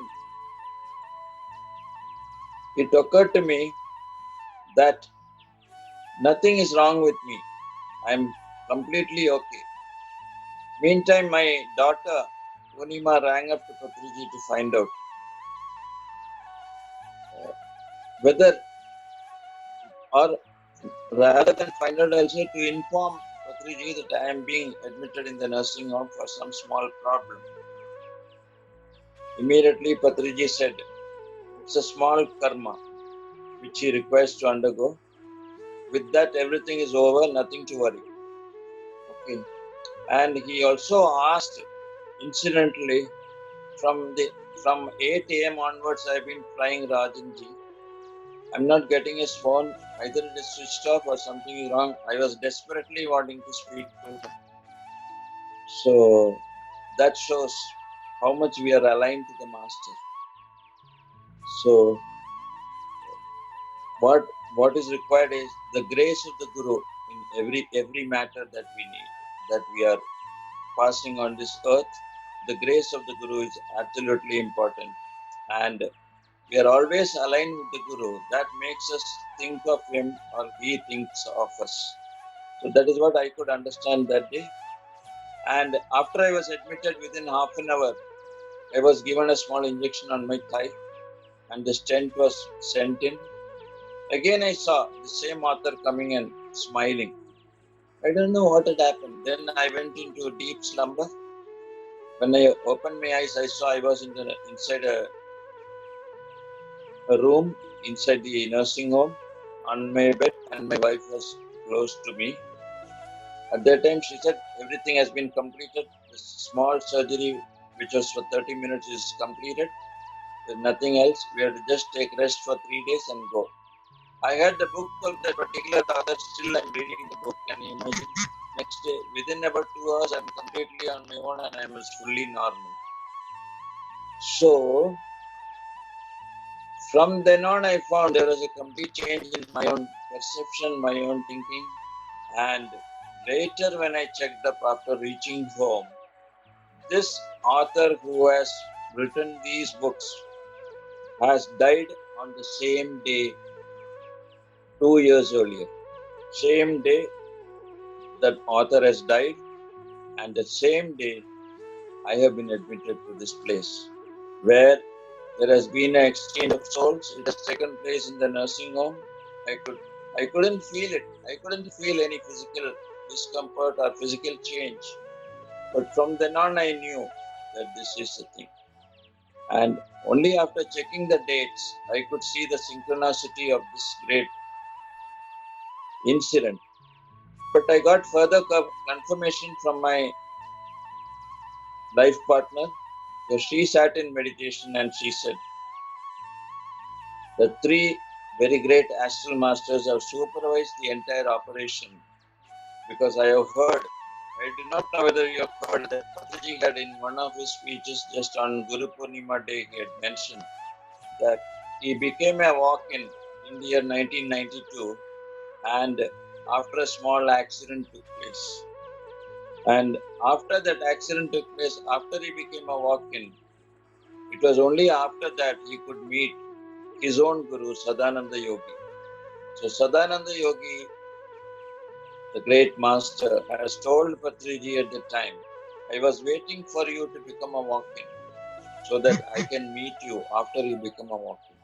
it occurred to me that nothing is wrong with me. I'm completely okay. Meantime, my daughter, Unima, rang up to Patriji to find out whether, or rather than find out, also to inform Patriji that I am being admitted in the nursing home for some small problem. Immediately, Patriji said, it's a small karma which he requires to undergo. With that, everything is over, nothing to worry. Okay. And he also asked, incidentally, from 8 a.m. onwards, I've been trying Rajanji. I'm not getting his phone. Either it is switched off or something is wrong. I was desperately wanting to speak to him. So that shows how much we are aligned to the Master. So what is required is the grace of the Guru in every matter that we need, that we are passing on this earth. The grace of the Guru is absolutely important, and we are always aligned with the Guru. That makes us think of him or he thinks of us. So that is what I could understand that day. And after I was admitted, within half an hour, I was given a small injection on my thigh, and the stent was sent in. Again, I saw the same author coming and smiling. I don't know what had happened. Then I went into a deep slumber. When I opened my eyes, I saw I was inside a room inside the nursing home on my bed, and my wife was close to me. At that time, she said everything has been completed. The small surgery, which was for 30 minutes, is completed. There's nothing else. We have to just take rest for 3 days and go. I had the book of that particular author. Still, I'm reading the book. Can you imagine? Next day, within about 2 hours, I'm completely on my own and I'm fully normal. So, from then on, I found there was a complete change in my own perception, my own thinking. And later, when I checked up after reaching home, this author who has written these books has died on the same day 2 years earlier. Same day that author has died, and the same day I have been admitted to this place where there has been an exchange of souls. It has taken place in the nursing home. I couldn't feel it. I couldn't feel any physical discomfort or physical change. But from then on, I knew that this is the thing. And only after checking the dates, I could see the synchronicity of this great incident. But I got further confirmation from my life partner. So she sat in meditation and she said, the three very great astral masters have supervised the entire operation, because I have heard, I do not know whether you have heard, that Patriji had in one of his speeches just on Guru Purnima Day, he had mentioned that he became a walk-in in the year 1992, and after a small accident took place. And after that accident took place, after he became a walk-in, it was only after that he could meet his own Guru, Sadananda Yogi. So Sadananda Yogi, the great master, has told Patriji at the time, I was waiting for you to become a walk-in so that I can meet you after you become a walk-in.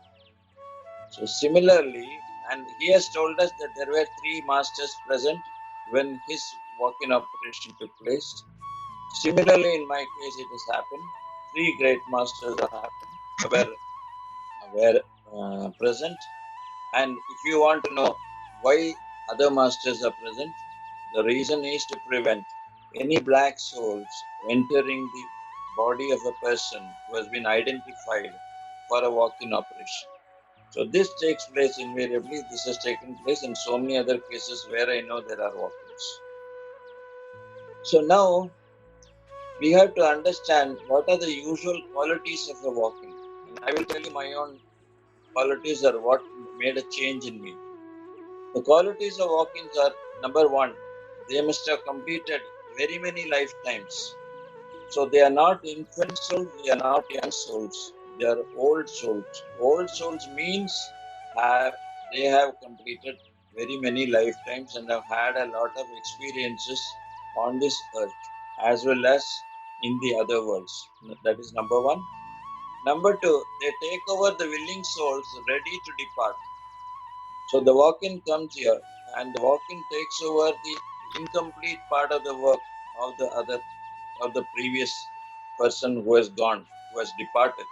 So similarly, And he has told us that there were 3 masters present when his walk-in operation took place. Similarly, in my case, it has happened. 3 great masters were present. And if you want to know why other masters are present, the reason is to prevent any black souls entering the body of a person who has been identified for a walk-in operation. So this takes place invariably. This has taken place in so many other cases where I know there are walk-ins. So now we have to understand what are the usual qualities of a walk-in. And I will tell you my own qualities are what made a change in me. The qualities of walk-ins are: number one, they must have completed very many lifetimes. So they are not infant souls, they are not young souls, they are old souls. Old souls means they have completed very many lifetimes and have had a lot of experiences on this earth as well as in the other worlds. That is number one. Number two, they take over the willing souls ready to depart. So the walk-in comes here, and the walk-in takes over the incomplete part of the work of the previous person who has gone, who has departed.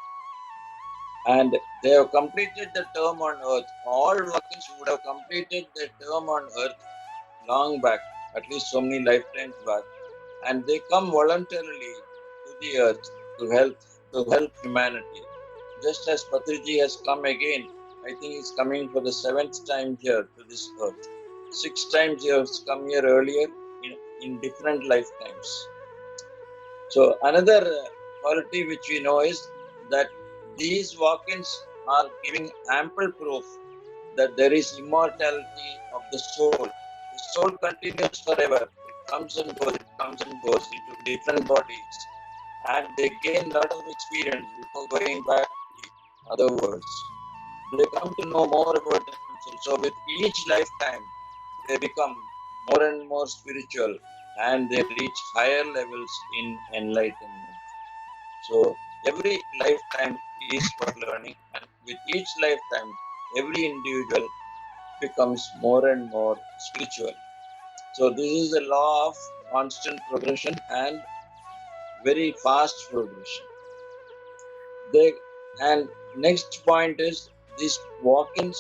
And they have completed the term on earth. All walk-ins would have completed their term on earth long back, at least so many lifetimes back, and they come voluntarily to the earth to help humanity. Just as Patriji has come again, I think he's coming for the 7th time here to this earth. 6 times he has come here earlier in different lifetimes. So another quality which we know is that these walk-ins are giving ample proof that there is immortality of the soul. The soul continues forever. It comes and goes, into different bodies. And they gain a lot of experience before going back to the other worlds. They come to know more about themselves. So with each lifetime, they become more and more spiritual and they reach higher levels in enlightenment. So every lifetime is for learning, and with each lifetime, every individual becomes more and more spiritual. So this is the law of constant progression and very fast progression. And next point is these walk-ins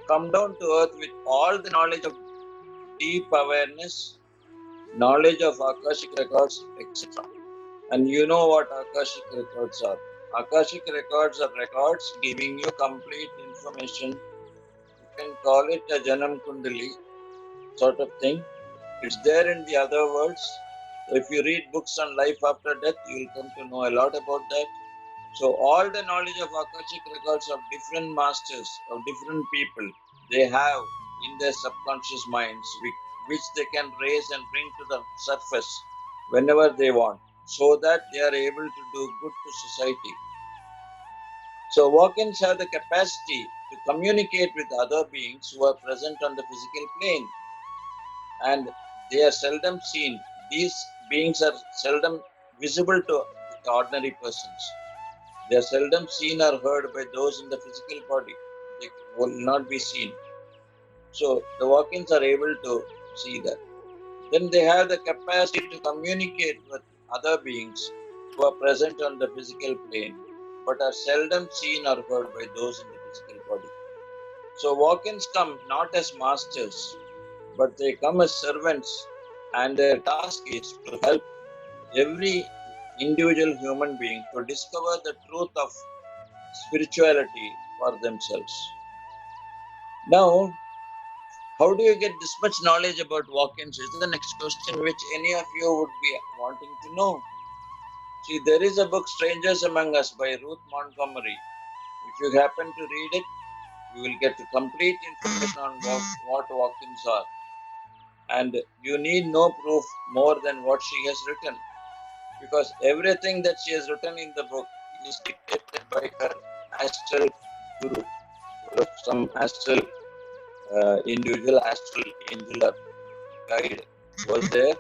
come down to earth with all the knowledge of deep awareness, knowledge of Akashic records, etc. And you know what Akashic records are. Akashic records are records giving you complete information. You can call it a Janam Kundali sort of thing. It's there in the other worlds. So if you read books on life after death, you will come to know a lot about that. So all the knowledge of Akashic records of different masters, of different people, they have in their subconscious minds, which they can raise and bring to the surface whenever they want, so that they are able to do good to society. So walk-ins have the capacity to communicate with other beings who are present on the physical plane, and they are seldom seen. These beings are seldom visible to the ordinary persons. They are seldom seen or heard by those in the physical body. They will not be seen. So the walk-ins are able to see that. Then they have the capacity to communicate with other beings who are present on the physical plane, but are seldom seen or heard by those in the physical body. So walk-ins come not as masters, but they come as servants, and their task is to help every individual human being to discover the truth of spirituality for themselves. Now, how do you get this much knowledge about walk-ins is the next question which any of you would be wanting to know. See, there is a book, Strangers Among Us by Ruth Montgomery. If you happen to read it, you will get complete information on what walk-ins are. And you need no proof more than what she has written, because everything that she has written in the book is dictated by her astral guru, some astral individual astral angel or guide was there.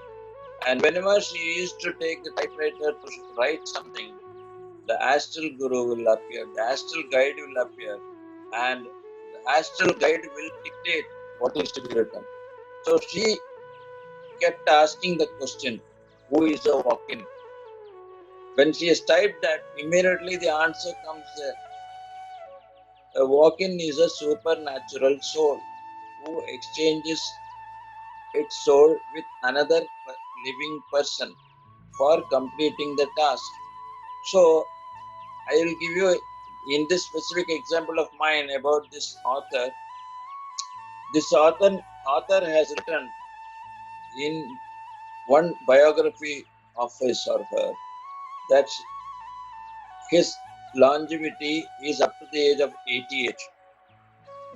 And whenever she used to take the typewriter to write something, the astral guru will appear, the astral guide will appear, and the astral guide will dictate what is to be written. So she kept asking the question, who is a walk-in? When she has typed that, immediately the answer comes there. A walk-in is a supernatural soul who exchanges its soul with another living person for completing the task. So I will give you in this specific example of mine about this author. This author has written in one biography of his or her that his longevity is up to the age of 88,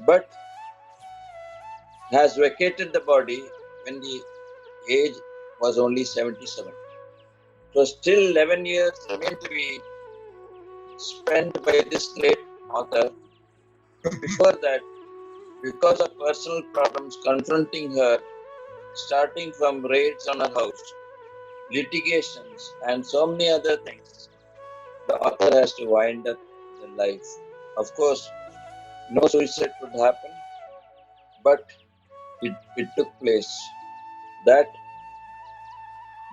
but has vacated the body when the age was only 77. So still 11 years remain to be spent by this great author. Before that, because of personal problems confronting her, starting from raids on her house, litigations, and so many other things, the author has to wind up the life. Of course, no suicide could happen, but it took place that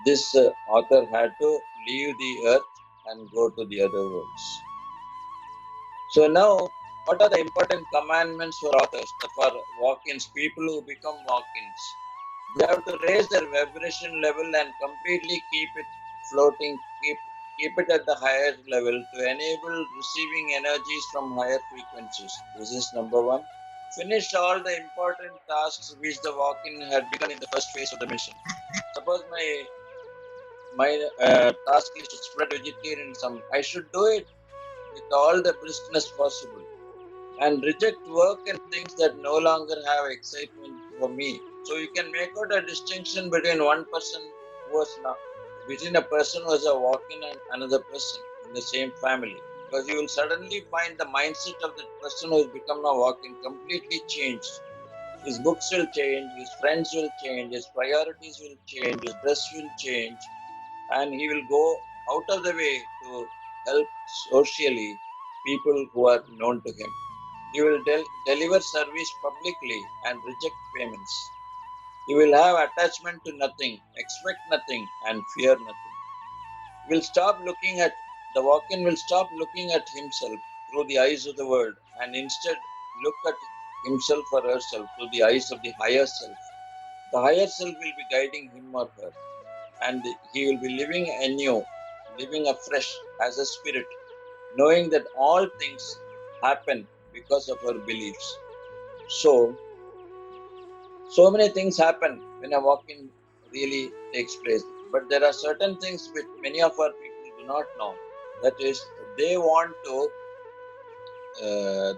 this author had to leave the earth and go to the other worlds. So now, what are the important commandments for authors, for walk-ins, people who become walk-ins? They have to raise their vibration level and completely keep it floating, keep it at the higher level to enable receiving energies from higher frequencies. This is number one. Finish all the important tasks which the walk-in had begun in the first phase of the mission. Suppose my task is to spread vegetarianism. I should do it with all the briskness possible and reject work and things that no longer have excitement for me. So you can make out a distinction between one person who was not, between a person who is a walk-in and another person in the same family. Because you will suddenly find the mindset of the person who has become a walk-in completely changed. His books will change, his friends will change, his priorities will change, his dress will change, and he will go out of the way to help socially people who are known to him. He will deliver service publicly and reject payments. He will have attachment to nothing, expect nothing, and fear nothing. He will stop looking at the walk-in will stop looking at himself through the eyes of the world and instead look at himself or herself through the eyes of the higher self. The higher self will be guiding him or her, and he will be living anew, living afresh as a spirit, knowing that all things happen because of our beliefs. So many things happen when a walk-in really takes place. But there are certain things which many of our people do not know. That is, they want to,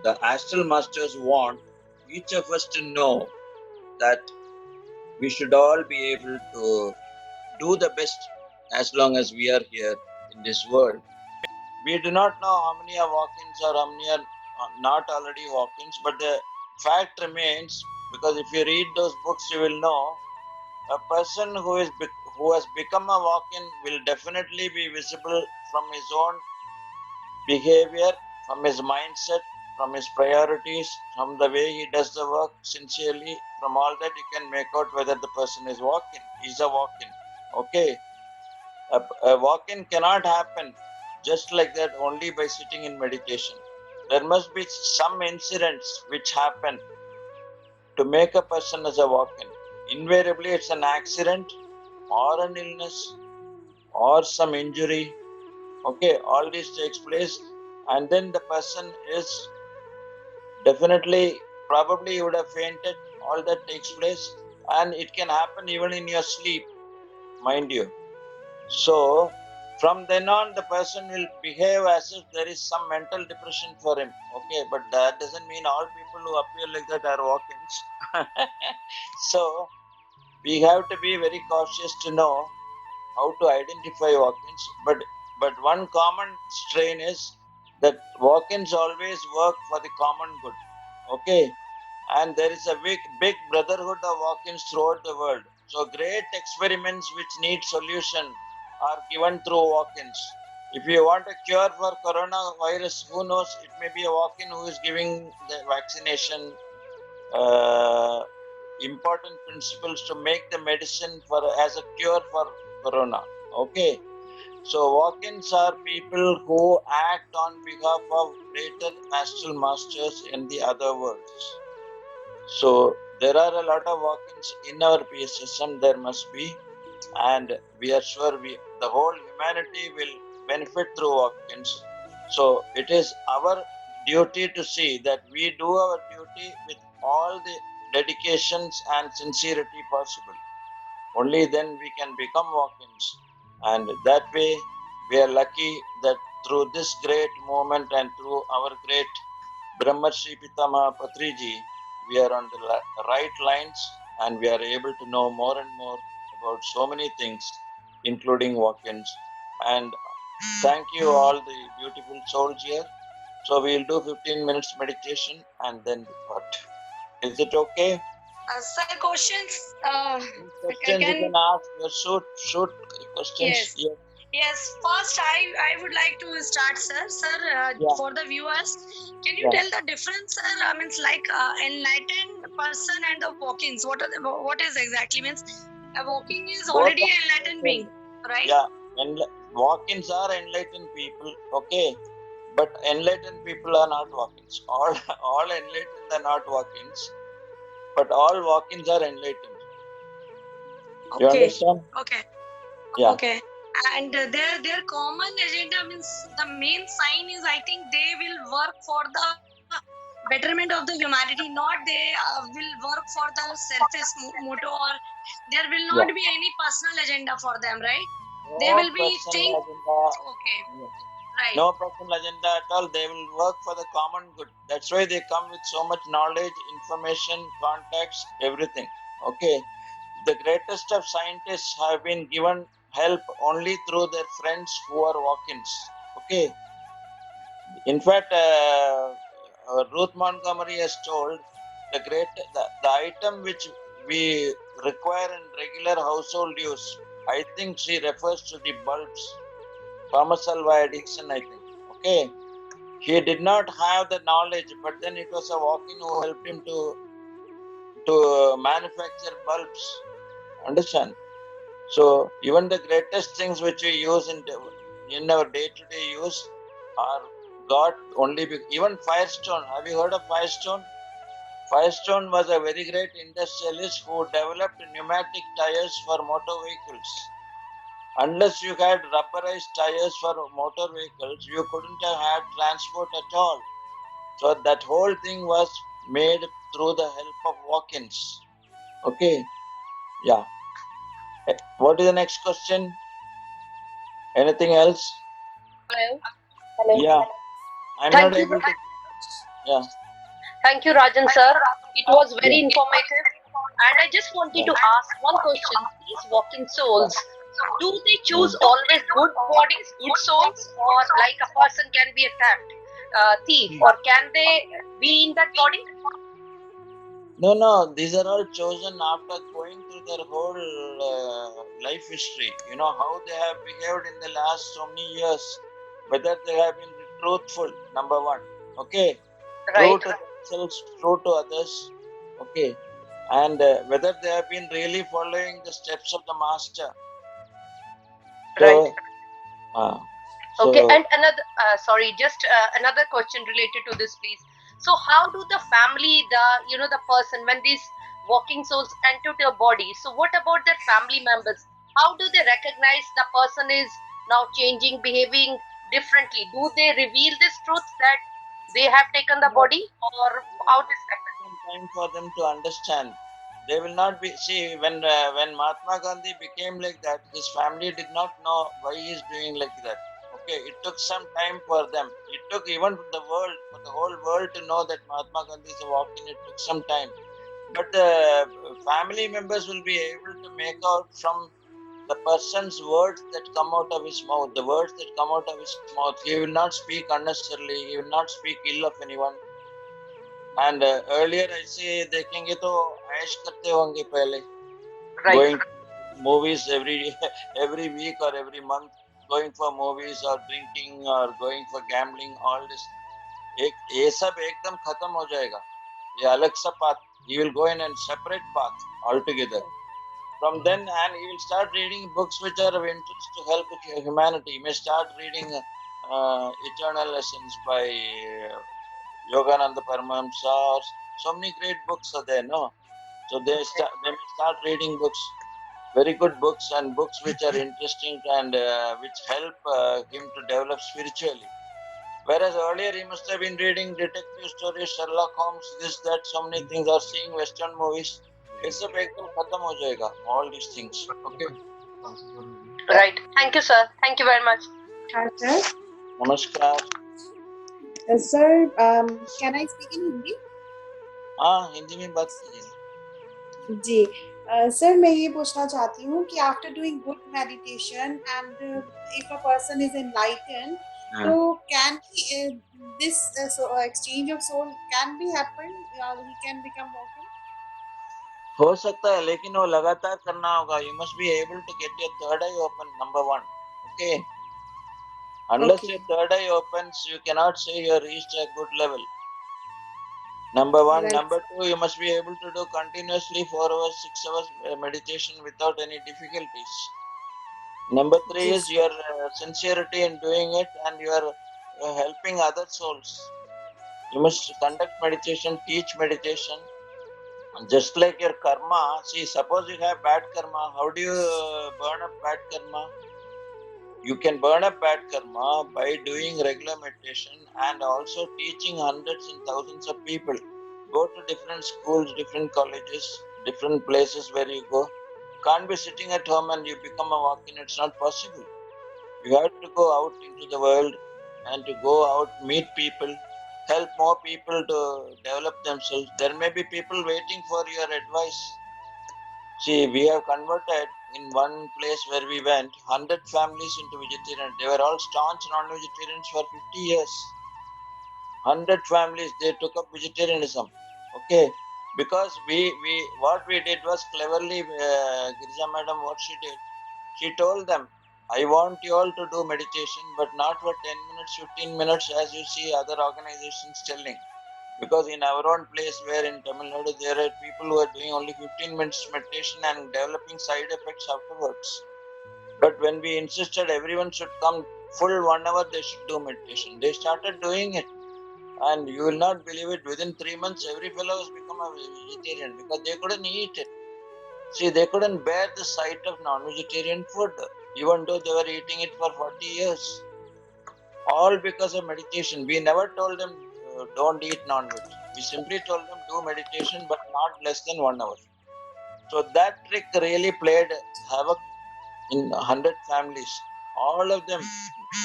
the astral masters want each of us to know that we should all be able to do the best as long as we are here in this world. We do not know how many are walk-ins or how many are not already walk-ins, but the fact remains, because if you read those books, you will know a person who has become a walk-in will definitely be visible from his own behavior, from his mindset, from his priorities, from the way he does the work sincerely. From all that, you can make out whether the person is walk-in. Is a walk-in. Okay, a walk-in cannot happen just like that only by sitting in meditation. There must be some incidents which happen to make a person as a walk-in. Invariably, it's an accident or an illness or some injury. Okay, all this takes place, and then the person is definitely, probably you would have fainted. All that takes place, and it can happen even in your sleep, mind you. So, from then on, the person will behave as if there is some mental depression for him. Okay, but that doesn't mean all people who appear like that are walk-ins. So, we have to be very cautious to know how to identify walk-ins. But one common strain is that walk-ins always work for the common good. Okay, and there is a big brotherhood of walk-ins throughout the world. So great experiments which need solution are given through walk-ins. If you want a cure for coronavirus, who knows? It may be a walk-in who is giving the vaccination important principles to make the medicine for as a cure for corona. Okay. So walk-ins are people who act on behalf of greater astral masters in the other worlds. So there are a lot of walk-ins in our PS system. There must be, and we are sure the whole humanity will benefit through walk-ins. So it is our duty to see that we do our duty with all the dedications and sincerity possible. Only then we can become walk-ins, and that way we are lucky that through this great movement and through our great Brahmarshi Pitama Patriji, we are on the right lines and we are able to know more and more about so many things, including walk-ins. And thank you all the beautiful souls here. So we'll do 15 minutes meditation and then depart. Is it okay? Sir, questions. Questions you can ask. Shoot questions. Yes. Yes. First, I would like to start, sir. Sir, Yeah. for the viewers, can you Yeah. tell the difference, sir? Means like enlightened person and the walk-ins. What is exactly means? A walking is already an enlightened being, right? Yeah. Walk-ins are enlightened people. Okay. But enlightened people are not walk-ins. All enlightened are not walk-ins. But all walk-ins are enlightened. You Okay. understand? Okay. Yeah. Okay. And their common agenda means the main sign is I think they will work for the betterment of the humanity, not they will work for the selfish motto, or there will not Yeah. be any personal agenda for them, right? They No will be personal agenda. okay, right? No personal agenda at all. They will work for the common good. That's why they come with so much knowledge, information, contacts, everything. Okay. The greatest of scientists have been given help only through their friends who are walk-ins. Okay. In fact, Ruth Montgomery has told the item which we require in regular household use. I think she refers to the bulbs. Thomas Alva Edison, I think. Okay. He did not have the knowledge, but then it was a walk-in who helped him to manufacture bulbs. Understand? So even the greatest things which we use in our day-to-day use are got only even Firestone. Have you heard of Firestone? Firestone was a very great industrialist who developed pneumatic tires for motor vehicles. Unless you had rubberized tires for motor vehicles, you couldn't have had transport at all. So that whole thing was made through the help of walk-ins. Okay. Yeah. What is the next question? Anything else? Hello. Hello. Yeah. I'm Thank not you. able to. Yeah. Thank you, Rajan sir. It was very Yeah. informative. And I just wanted to ask one question. These walking souls, do they choose always good bodies, good souls, or like a person can be a thief, or can they be in that body? No. These are all chosen after going through their whole life history. You know how they have behaved in the last so many years. Whether they have been truthful, number one. Okay. True Right. to themselves, true to others. Okay. And whether they have been really following the steps of the master. Right. So, Okay, so and another, sorry, just another question related to this, please. So, how do the family, the person, when these walking souls enter their body, so what about their family members? How do they recognize the person is now changing, behaving differently? Do they reveal this truth that they have taken the body, or how this happens? some time for them to understand. They will not be when Mahatma Gandhi became like that. His family did not know why he is doing like that. Okay, it took some time for them. It took even for the whole world to know that Mahatma Gandhi is a walk-in. It took some time, but the family members will be able to make out from the person's words that come out of his mouth. The words that come out of his mouth. He will not speak unnecessarily. He will not speak ill of anyone. And earlier I say देखेंगे तो ऐश करते होंगे पहले Right. going movies every week or every month going for movies or drinking or going for gambling, all this. ये सब एकदम खत्म हो जाएगा. ये अलग सा path. He will go in a separate path altogether. From then, and he will start reading books which are of interest to help humanity. He may start reading Eternal Lessons by Yogananda Paramahamsa. Or so many great books are there, no? So they may start reading books, very good books, and books which are interesting and which help him to develop spiritually. Whereas earlier he must have been reading detective stories, Sherlock Holmes, this, that, so many things, or seeing Western movies. It's a एकदम खत्म हो जाएगा, all these things. Okay. Right. Thank you, sir. Thank you very much. Hi, sir. नमस्कार. Sir, can I speak in Hindi? हाँ, हिंदी में बात कीजिए. जी sir, मैं ये पूछना चाहती हूँ कि after doing good meditation and if a person is enlightened, तो can he this exchange of soul can be happen, he can become mortal? हो सकता है, लेकिन वो लगातार करना होगा. You must be able to get your third eye open, number one. Okay. Unless your third eye opens, you cannot say you have reached a good level. Number one. Right. Number two, you must be able to do continuously 4 hours, 6 hours meditation without any difficulties. Number three is your sincerity in doing it, and you are helping other souls. You must conduct meditation, teach meditation. Just like your karma, see, suppose you have bad karma, how do you burn up bad karma? You can burn up bad karma by doing regular meditation and also teaching hundreds and thousands of people. Go to different schools, different colleges, different places where you go. You can't be sitting at home and you become a walk-in. It's not possible. You have to go out into the world and to go out, meet people, help more people to develop themselves. There may be people waiting for your advice. See, we have converted in one place where we went 100 families into vegetarian. They were all staunch non-vegetarians for 50 years. 100 families, they took up vegetarianism. Okay, because what we did was cleverly, Girija madam, what she did, she told them, I want you all to do meditation, but not for 10 minutes, 15 minutes, as you see other organizations telling. Because in our own place, where in Tamil Nadu, there are people who are doing only 15 minutes meditation and developing side effects afterwards. But when we insisted everyone should come full 1 hour, they should do meditation, they started doing it. And you will not believe it, within 3 months, every fellow has become a vegetarian because they couldn't eat it. See, they couldn't bear the sight of non-vegetarian food, even though they were eating it for 40 years. All because of meditation. We never told them don't eat non-veg. We simply told them do meditation, but not less than 1 hour. So that trick really played havoc in 100 families. All of them,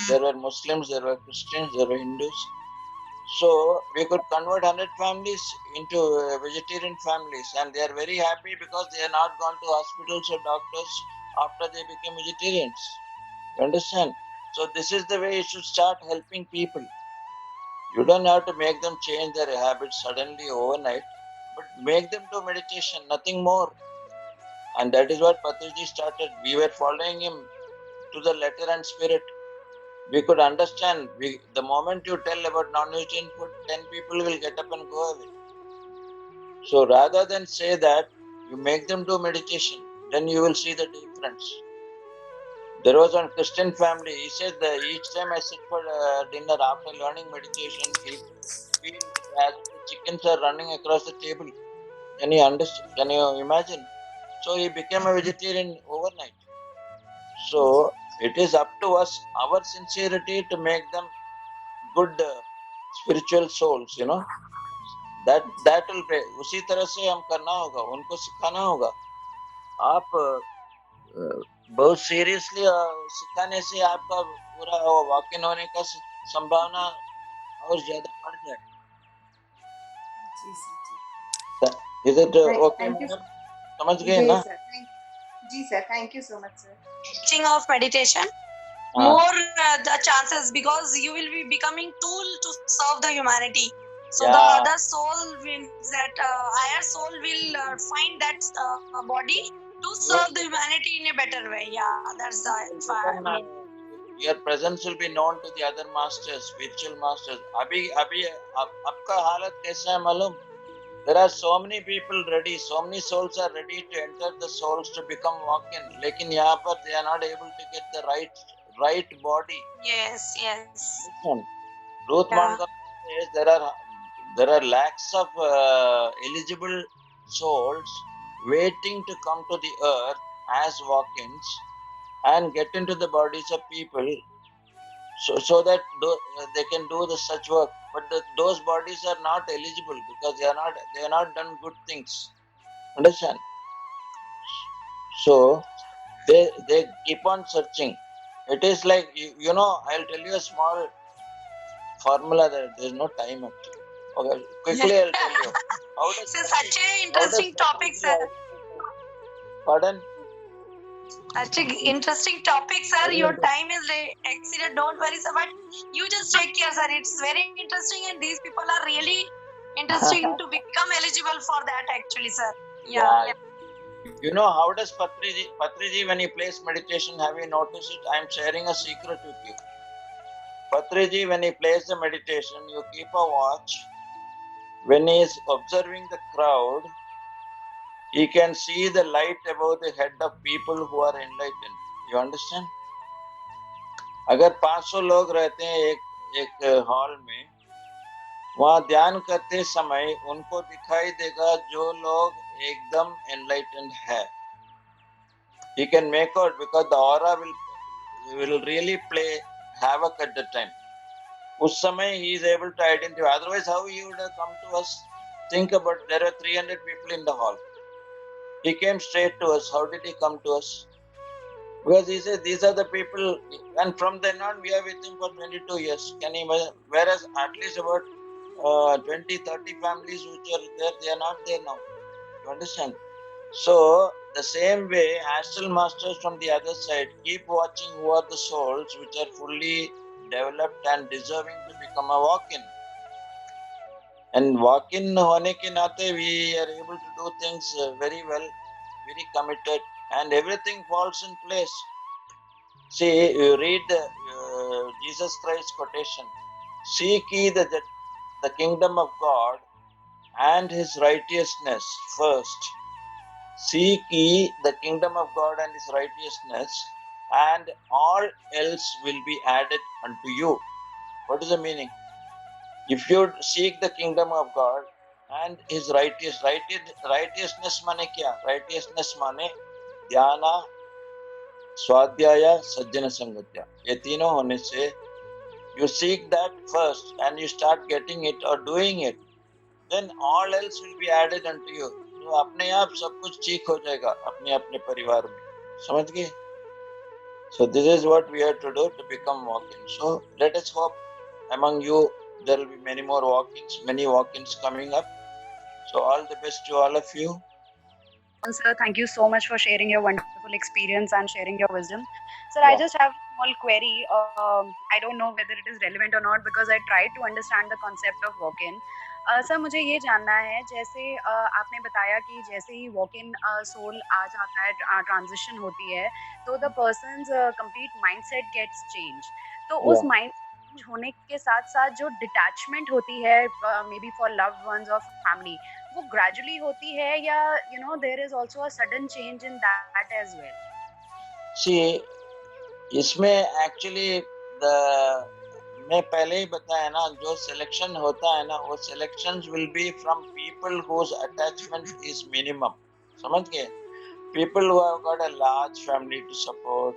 there were Muslims, there were Christians, there were Hindus. So we could convert 100 families into vegetarian families, and they are very happy because they are not gone to hospitals or doctors after they became vegetarians. You understand? So this is the way you should start helping people. You don't have to make them change their habits suddenly overnight, but make them do meditation, nothing more. And that is what Patriji started. We were following him to the letter and spirit. We could understand. The moment you tell about non-vegetarian food, 10 people will get up and go away. So rather than say that, you make them do meditation, then you will see the difference. There was one Christian family. He said that each time I sit for dinner after learning meditation, he feel as if the chickens are running across the table. Can you understand? Can you imagine? So he became a vegetarian overnight. So it is up to us, our sincerity, to make them good spiritual souls. You know, that will pay. उसी तरह से हम करना होगा, उनको सिखाना होगा. आप बहुत सीरियसली सिखाने से आपका पूरा वॉक इन होने का संभावना और ज्यादा बढ़ जाए. जी सर, जी. Is it okay, Thank you. madam? समझ गए जी ना? सर, जी sir, thank you so much, sir. Teaching of meditation, हाँ. more the chances, because you will be becoming tool to serve the humanity. So the Yeah. other soul means that higher soul will find that body to serve the humanity in a better way. Yeah, that's the main. your presence will be known to the other masters, spiritual masters. अभी अभी अब का हालत कैसा है मालूम? There are so many people ready, so many souls are ready to enter the souls to become walk-in. लेकिन यहाँ पर they are not able to get the right body. Yes, yes. Listen, Ruth Yeah. Montgomery says there are lakhs of eligible souls waiting to come to the earth as walk-ins and get into the bodies of people, so that they can do the such work. But those bodies are not eligible because they are not done good things. Understand? So they keep on searching. It is like you know. I'll tell you a small formula. There's no time actually. Okay, quickly I'll tell you. How does So such a how does interesting topic, sir. Pardon? Such a interesting topic, sir. Your time is exceeded. Don't worry, sir. But you just take care, sir. It's very interesting, and these people are really interesting to become eligible for that, actually, sir. Yeah. You know, how does Patriji, when he plays meditation, have you noticed it? I'm sharing a secret with you. Patriji, when he plays the meditation, you keep a watch. When he is observing the crowd, he can see the light above the head of people who are enlightened. You understand? अगर 500 लोग रहते हैं एक hall में, वहां ध्यान करते समय उनको दिखाई देगा जो लोग एकदम enlightened है. He can make out because the aura will really play havoc at the time. उस समय he is able to identify. Otherwise, how he would have come to us? Think about, there are 300 people in the hall. He came straight to us. How did he come to us? Because he said these are the people, and from then on we are with him for 22 years. Can you imagine? Whereas at least about 20, 30 families which are there, they are not there now. You understand? So the same way, astral masters from the other side keep watching who are the souls which are fully developed and deserving to become a walk-in. And walk-in होने के नाते we are able to do things very well, very committed, and everything falls in place. See, you read the Jesus Christ quotation: "Seek ye the kingdom of God and His righteousness first." Seek ye the kingdom of God and His righteousness, and all else will be added unto you. What is the meaning? If you seek the kingdom of God and His righteousness माने क्या? Righteousness माने ध्याना, स्वाध्याय, सज्जन संगत्या. ये तीनों होने से you seek that first and you start getting it or doing it, then all else will be added unto you. तो अपने आप सब कुछ ठीक हो जाएगा अपने अपने परिवार में. समझ गए? So this is what we have to do to become walk-in. So let us hope among you there will be many more walk-ins, many walk-ins coming up. So all the best to all of you. Sir, thank you so much for sharing your wonderful experience and sharing your wisdom. Sir, Yeah. I just have a small query. I don't know whether it is relevant or not because I tried to understand the concept of walk-in. Sir मुझे ये जानना है जैसे आपने बताया कि जैसे ही walk in soul आ जाता है ट्रांजिशन होती है तो the person's complete mindset gets change तो उस Yeah. माइंड चेंज होने के साथ साथ जो डिटैचमेंट होती है may be for loved ones और फैमिली वो ग्रेजुअली होती है या you know there is also a sudden change in that age as. See, इसमें एक्चुअली मैं पहले ही बताया ना, जो सिलेक्शन होता है ना वो selections will be from people whose attachment is minimum. समझ गए? People who have got a large family to support,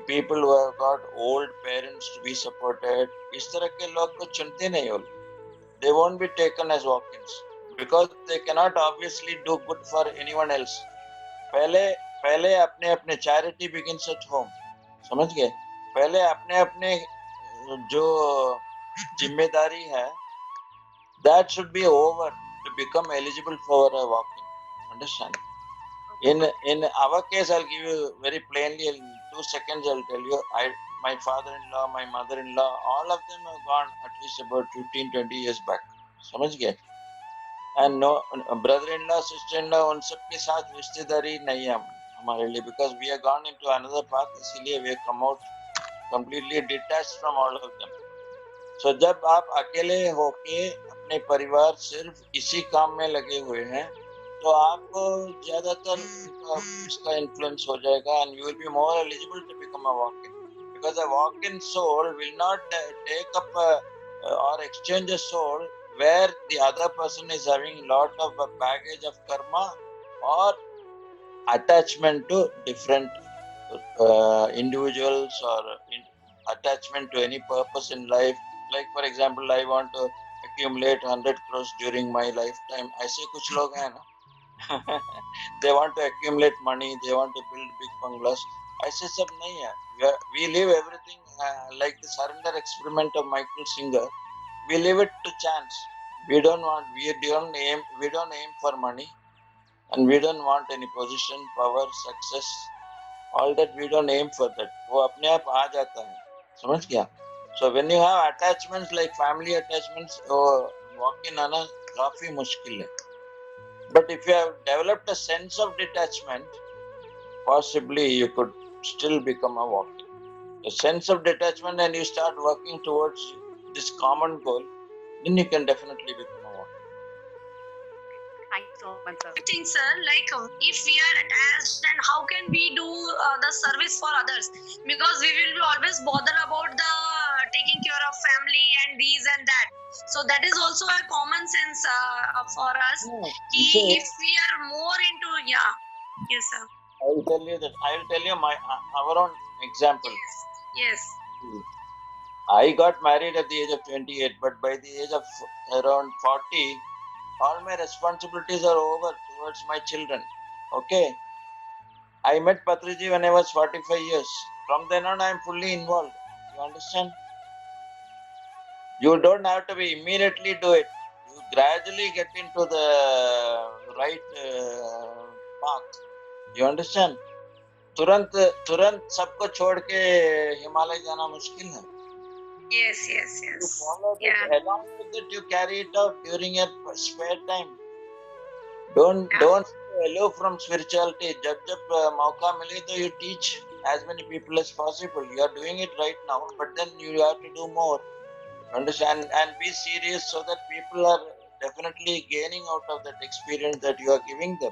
people who have got old parents to be supported, इस तरह के लोग को चुनते नहीं हो. They won't be taken as walk-ins because they cannot obviously do good for anyone else. पहले अपने अपने चैरिटी बिगिंस एट होम. समझ गए? पहले अपने अपने जो जिम्मेदारी है that should be over to become eligible for a walk-in. Understand? In our case, I'll give you very plainly in 2 seconds. I'll tell you, my father-in-law, my mother-in-law, all of them have gone at least about 15-20 years back. समझ गए? And no brother-in-law, sister-in-law, उन सब के साथ रिश्तेदारी नहीं है हमारे लिए because we have gone into another path. इसीलिए we have come out completely detached from all of them. So जब आप अकेले होके अपने परिवार सिर्फ इसी काम में लगे हुए हैं, तो आपको ज्यादातर इसका इन्फ्लुएंस हो जाएगा, and you will be more eligible to become a walk-in, because a walk-in soul will not take up or exchange a soul where the other person is having lot of baggage of karma or attachment to different individuals, or attachment to any purpose in life. Like for example, I want to accumulate 100 crores during my lifetime. ऐसे कुछ लोग हैं ना they want to accumulate money, they want to build big bungalows. ऐसे सब नहीं है. We leave everything like the surrender experiment of Michael Singer. We leave it to chance. We don't aim for money, and we don't want any position, power, success. All that we don't aim for that. वो अपने आप आ जाता है. समझ गया? So when you have attachments like family attachments, walk in आना काफी मुश्किल है. But if you have developed a sense of detachment, possibly you could still become a walk-in. A sense of detachment, and you start working towards this common goal, then you can definitely become a walk-in. Thank you so much, sir. I think, sir, like if we are attached, then how can we do the service for others? Because we will be always bother about the taking care of family and these and that. So that is also a common sense for us. If we are more into, yeah, yes, sir. I will tell you that. I will tell you our own example. Yes. I got married at the age of 28, but by the age of around 40, all my responsibilities are over towards my children. Okay. I met Patriji when I was 45 years. From then on, I am fully involved. You understand? You don't have to be immediately do it. You gradually get into the right path. You understand? तुरंत सबको छोड़ के हिमालय जाना मुश्किल है. Yes. You follow it, along with it, you carry it out during your spare time. Don't stay aloof from spirituality. जब मौका मिले तो you teach as many people as possible. You are doing it right now, but then you have to do more. Understand, and be serious so that people are definitely gaining out of that experience that you are giving them.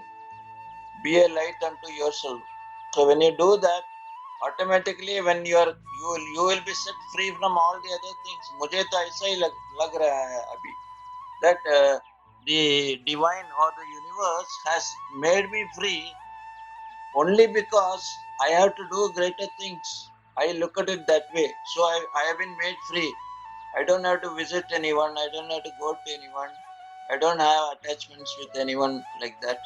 Be a light unto yourself. So when you do that, automatically when you will be set free from all the other things. मुझे तो ऐसा ही लग रहा है अभी that the divine or the universe has made me free only because I have to do greater things. I look at it that way. So I have been made free. I don't have to visit anyone. I don't have to go to anyone. I don't have attachments with anyone like that.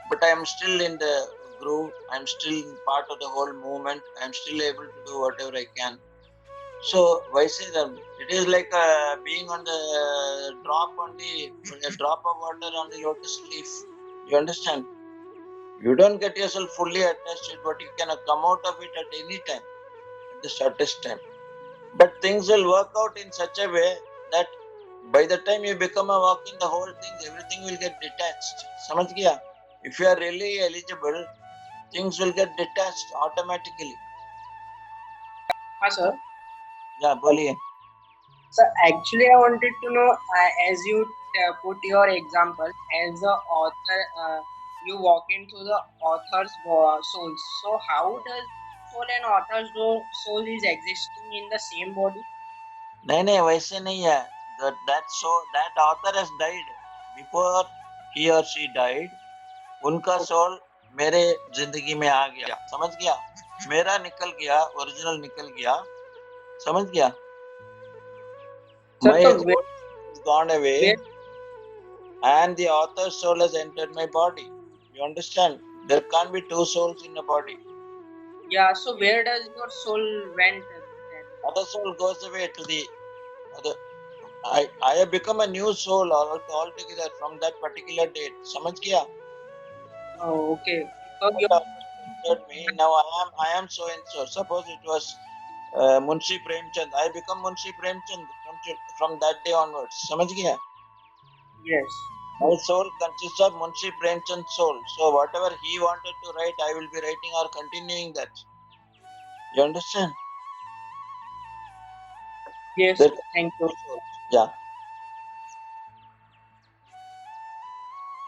But I am still in the groove. I am still part of the whole movement. I am still able to do whatever I can. So why say that? It is like being on the drop a drop of water on the lotus leaf. You understand? You don't get yourself fully attached to it, but you can come out of it at any time, at the shortest time. But things will work out in such a way that by the time you become a walk-in, the whole thing, everything will get detached. समझ गया? If you are really eligible, things will get detached automatically. Sir. Yeah, बोलिए. So actually, I wanted to know, as you put your example as the author, you walk into the author's soul. So how does soul and author's soul is existing in the same body? नहीं वैसे नहीं है. That author has died before he or she died. उनका soul मेरे जिंदगी में आ गया. समझ गया? मेरा निकल गया, ओरिजिनल निकल गया. समझ गया? My soul has gone away, and the author's soul has entered my body. You understand? There can't be two souls in a body. Yeah. So where does your soul went? Other soul goes away to the other. I have become a new soul altogether from that particular date. समझ गया? Oh, okay. So Me now I am so and so. Suppose it was Munshi Premchand. I become Munshi Premchand from that day onwards. समझ गया? Yes. My soul consists of Munshi Premchand's soul. So whatever he wanted to write, I will be writing or continuing that. You understand? Yes, That, thank you. yeah.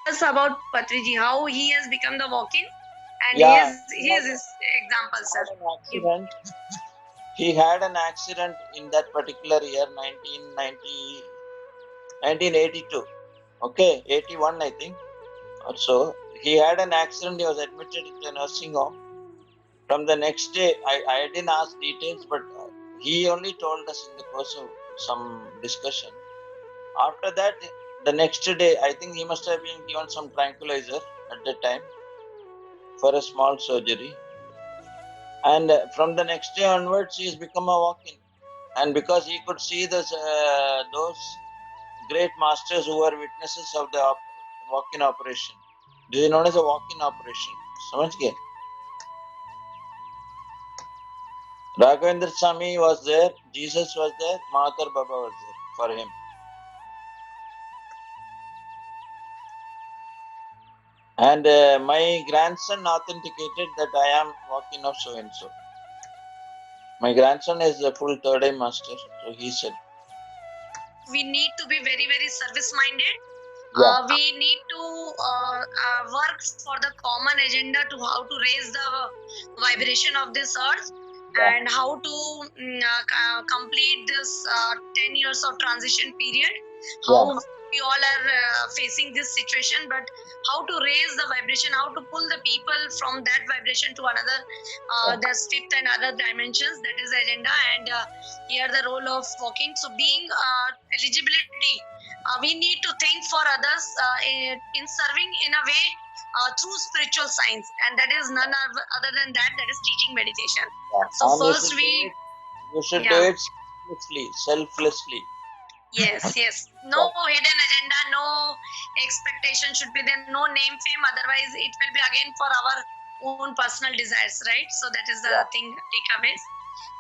Tell us about Patriji, how he has become the walk-in, and Yeah, he is his example, sir. had an accident. He had an accident in that particular year, 1982. Okay, 81, I think. So he had an accident. He was admitted into a nursing home. From the next day, I didn't ask details, but he only told us in the course of some discussion. After that, the next day, I think he must have been given some tranquilizer at that time for a small surgery. And from the next day onwards, he has become a walk-in. And because he could see those great masters who were witnesses of the walk-in operation. This is known as a walk-in operation. समझ गए? Raghavendra Swami was there, Jesus was there, Mahathir Baba was there for him. And my grandson authenticated that I am walking of so and so. My grandson is a full third eye master, so he said. We need to be very, very service-minded. Yeah. We need to work for the common agenda to how to raise the vibration of this earth, Yeah. and how to complete this 10 years of transition period. How Yeah. we all are facing this situation, but how to raise the vibration, how to pull the people from that vibration to another, the fifth and other dimensions. That is the agenda, and here the role of walking. So being eligibility, we need to think for others in serving in a way through spiritual science, and that is none other than that is teaching meditation. So And first we, you should do yeah, it selflessly. yes, no hidden agenda, no expectation should be there, no name fame, otherwise it will be again for our own personal desires, right? So that is the thing, takeaways.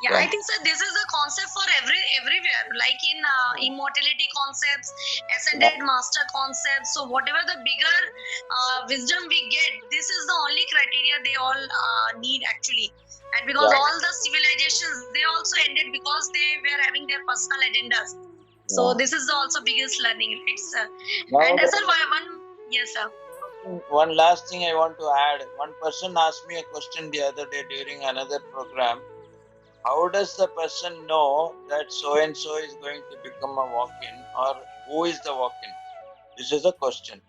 Yeah, I think, sir, this is a concept for everywhere, like in immortality concepts, ascended master concepts. So whatever the bigger wisdom we get, this is the only criteria they all need actually. And because all the civilizations, they also ended because they were having their personal agendas. So this is the also biggest learning, right, sir? And Now, sir, one, yes, sir. one last thing I want to add. One person asked me a question the other day during another program. How does the person know that so and so is going to become a walk-in, or who is the walk-in? This is a question.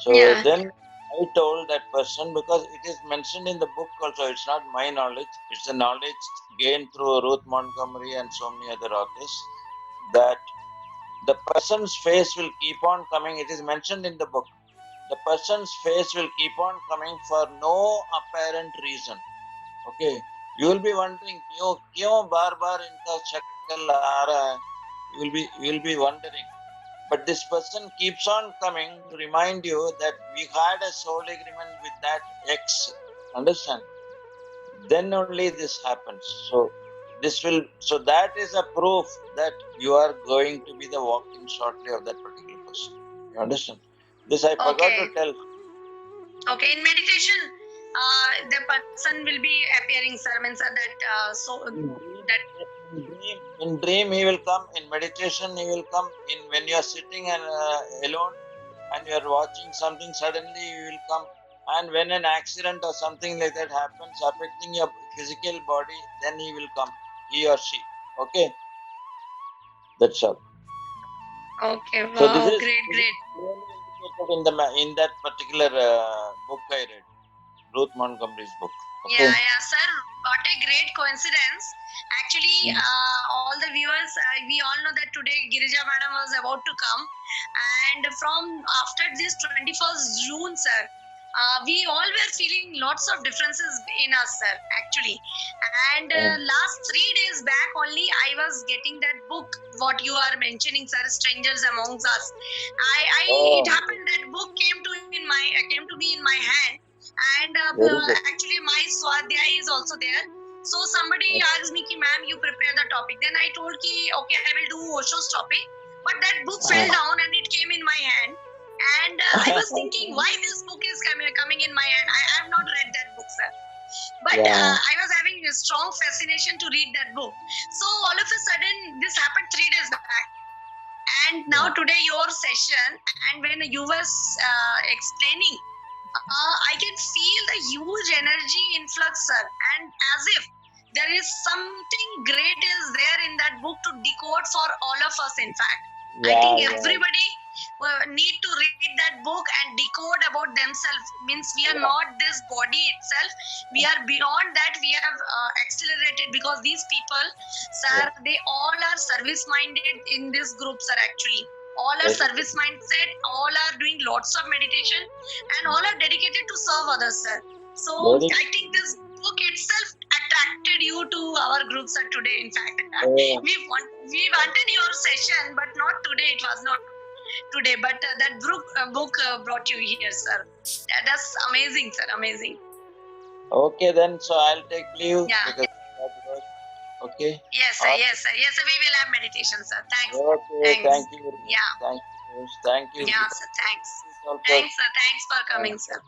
So Yeah. then I told that person, because it is mentioned in the book also, it's not my knowledge, it's the knowledge gained through Ruth Montgomery and so many other authors, that the person's face will keep on coming. It is mentioned in the book. The person's face will keep on coming for no apparent reason. Okay, you will be wondering, क्यों बार-बार इनका शक्ल आ रहा है? You will be wondering. But this person keeps on coming to remind you that we had a soul agreement with that X. Understand? Then only this happens. So that is a proof that you are going to be the walk-in shortly of that particular person. You understand? This I forgot to tell. Okay, in meditation, the person will be appearing, sir. Means that. In dream he will come. In meditation he will come. In when you are sitting and alone and you are watching something, suddenly he will come. And when an accident or something like that happens affecting your physical body, then he will come. He or she. Okay, that's all. Okay, So this wow, is great. clearly indicated in that particular book I read, Ruth Montgomery's book. Okay. Yeah, sir. What a great coincidence. Actually, all the viewers, we all know that today Girija madam was about to come, and from after this 21st June, sir, we all were feeling lots of differences in us, sir. Actually, and last 3 days back only, I was getting that book. What you are mentioning, sir, Strangers Amongst Us. It happened that book came to me in my hand, and actually my swadhyay is also there. So somebody asked me ki ma'am, you prepare the topic. Then I told ki okay, I will do Osho's topic, but that book fell down and it came in my hand, and I was thinking why this book is coming in my hand. I have not read that book, sir. But Yeah. I was having a strong fascination to read that book. So all of a sudden, this happened 3 days back. And now today your session, and when you was explaining, I can feel the huge energy influx, sir, and as if there is something great is there in that book to decode for all of us. In fact, I think everybody need to read that book and decode about themselves. Means we are not this body itself. We are beyond that. We have accelerated because these people, sir, they all are service minded in this group, sir. Actually, all are service mindset. All are doing lots of meditation, and all are dedicated to serve others, sir. So I think this book itself attracted you to our group, sir. Today, in fact, we wanted your session, but not today. It was not today, but that book brought you here, sir. That's amazing, sir. Amazing. Okay, then, so I'll take leave. Yeah. Because okay. Yes, sir. Yes, sir. Yes, sir. We will have meditation, sir. Thanks. Okay, Thanks. thank you. Yeah. Thank you. Thank you. Yeah, sir. Thanks. Thanks, sir. Thanks for coming, sir.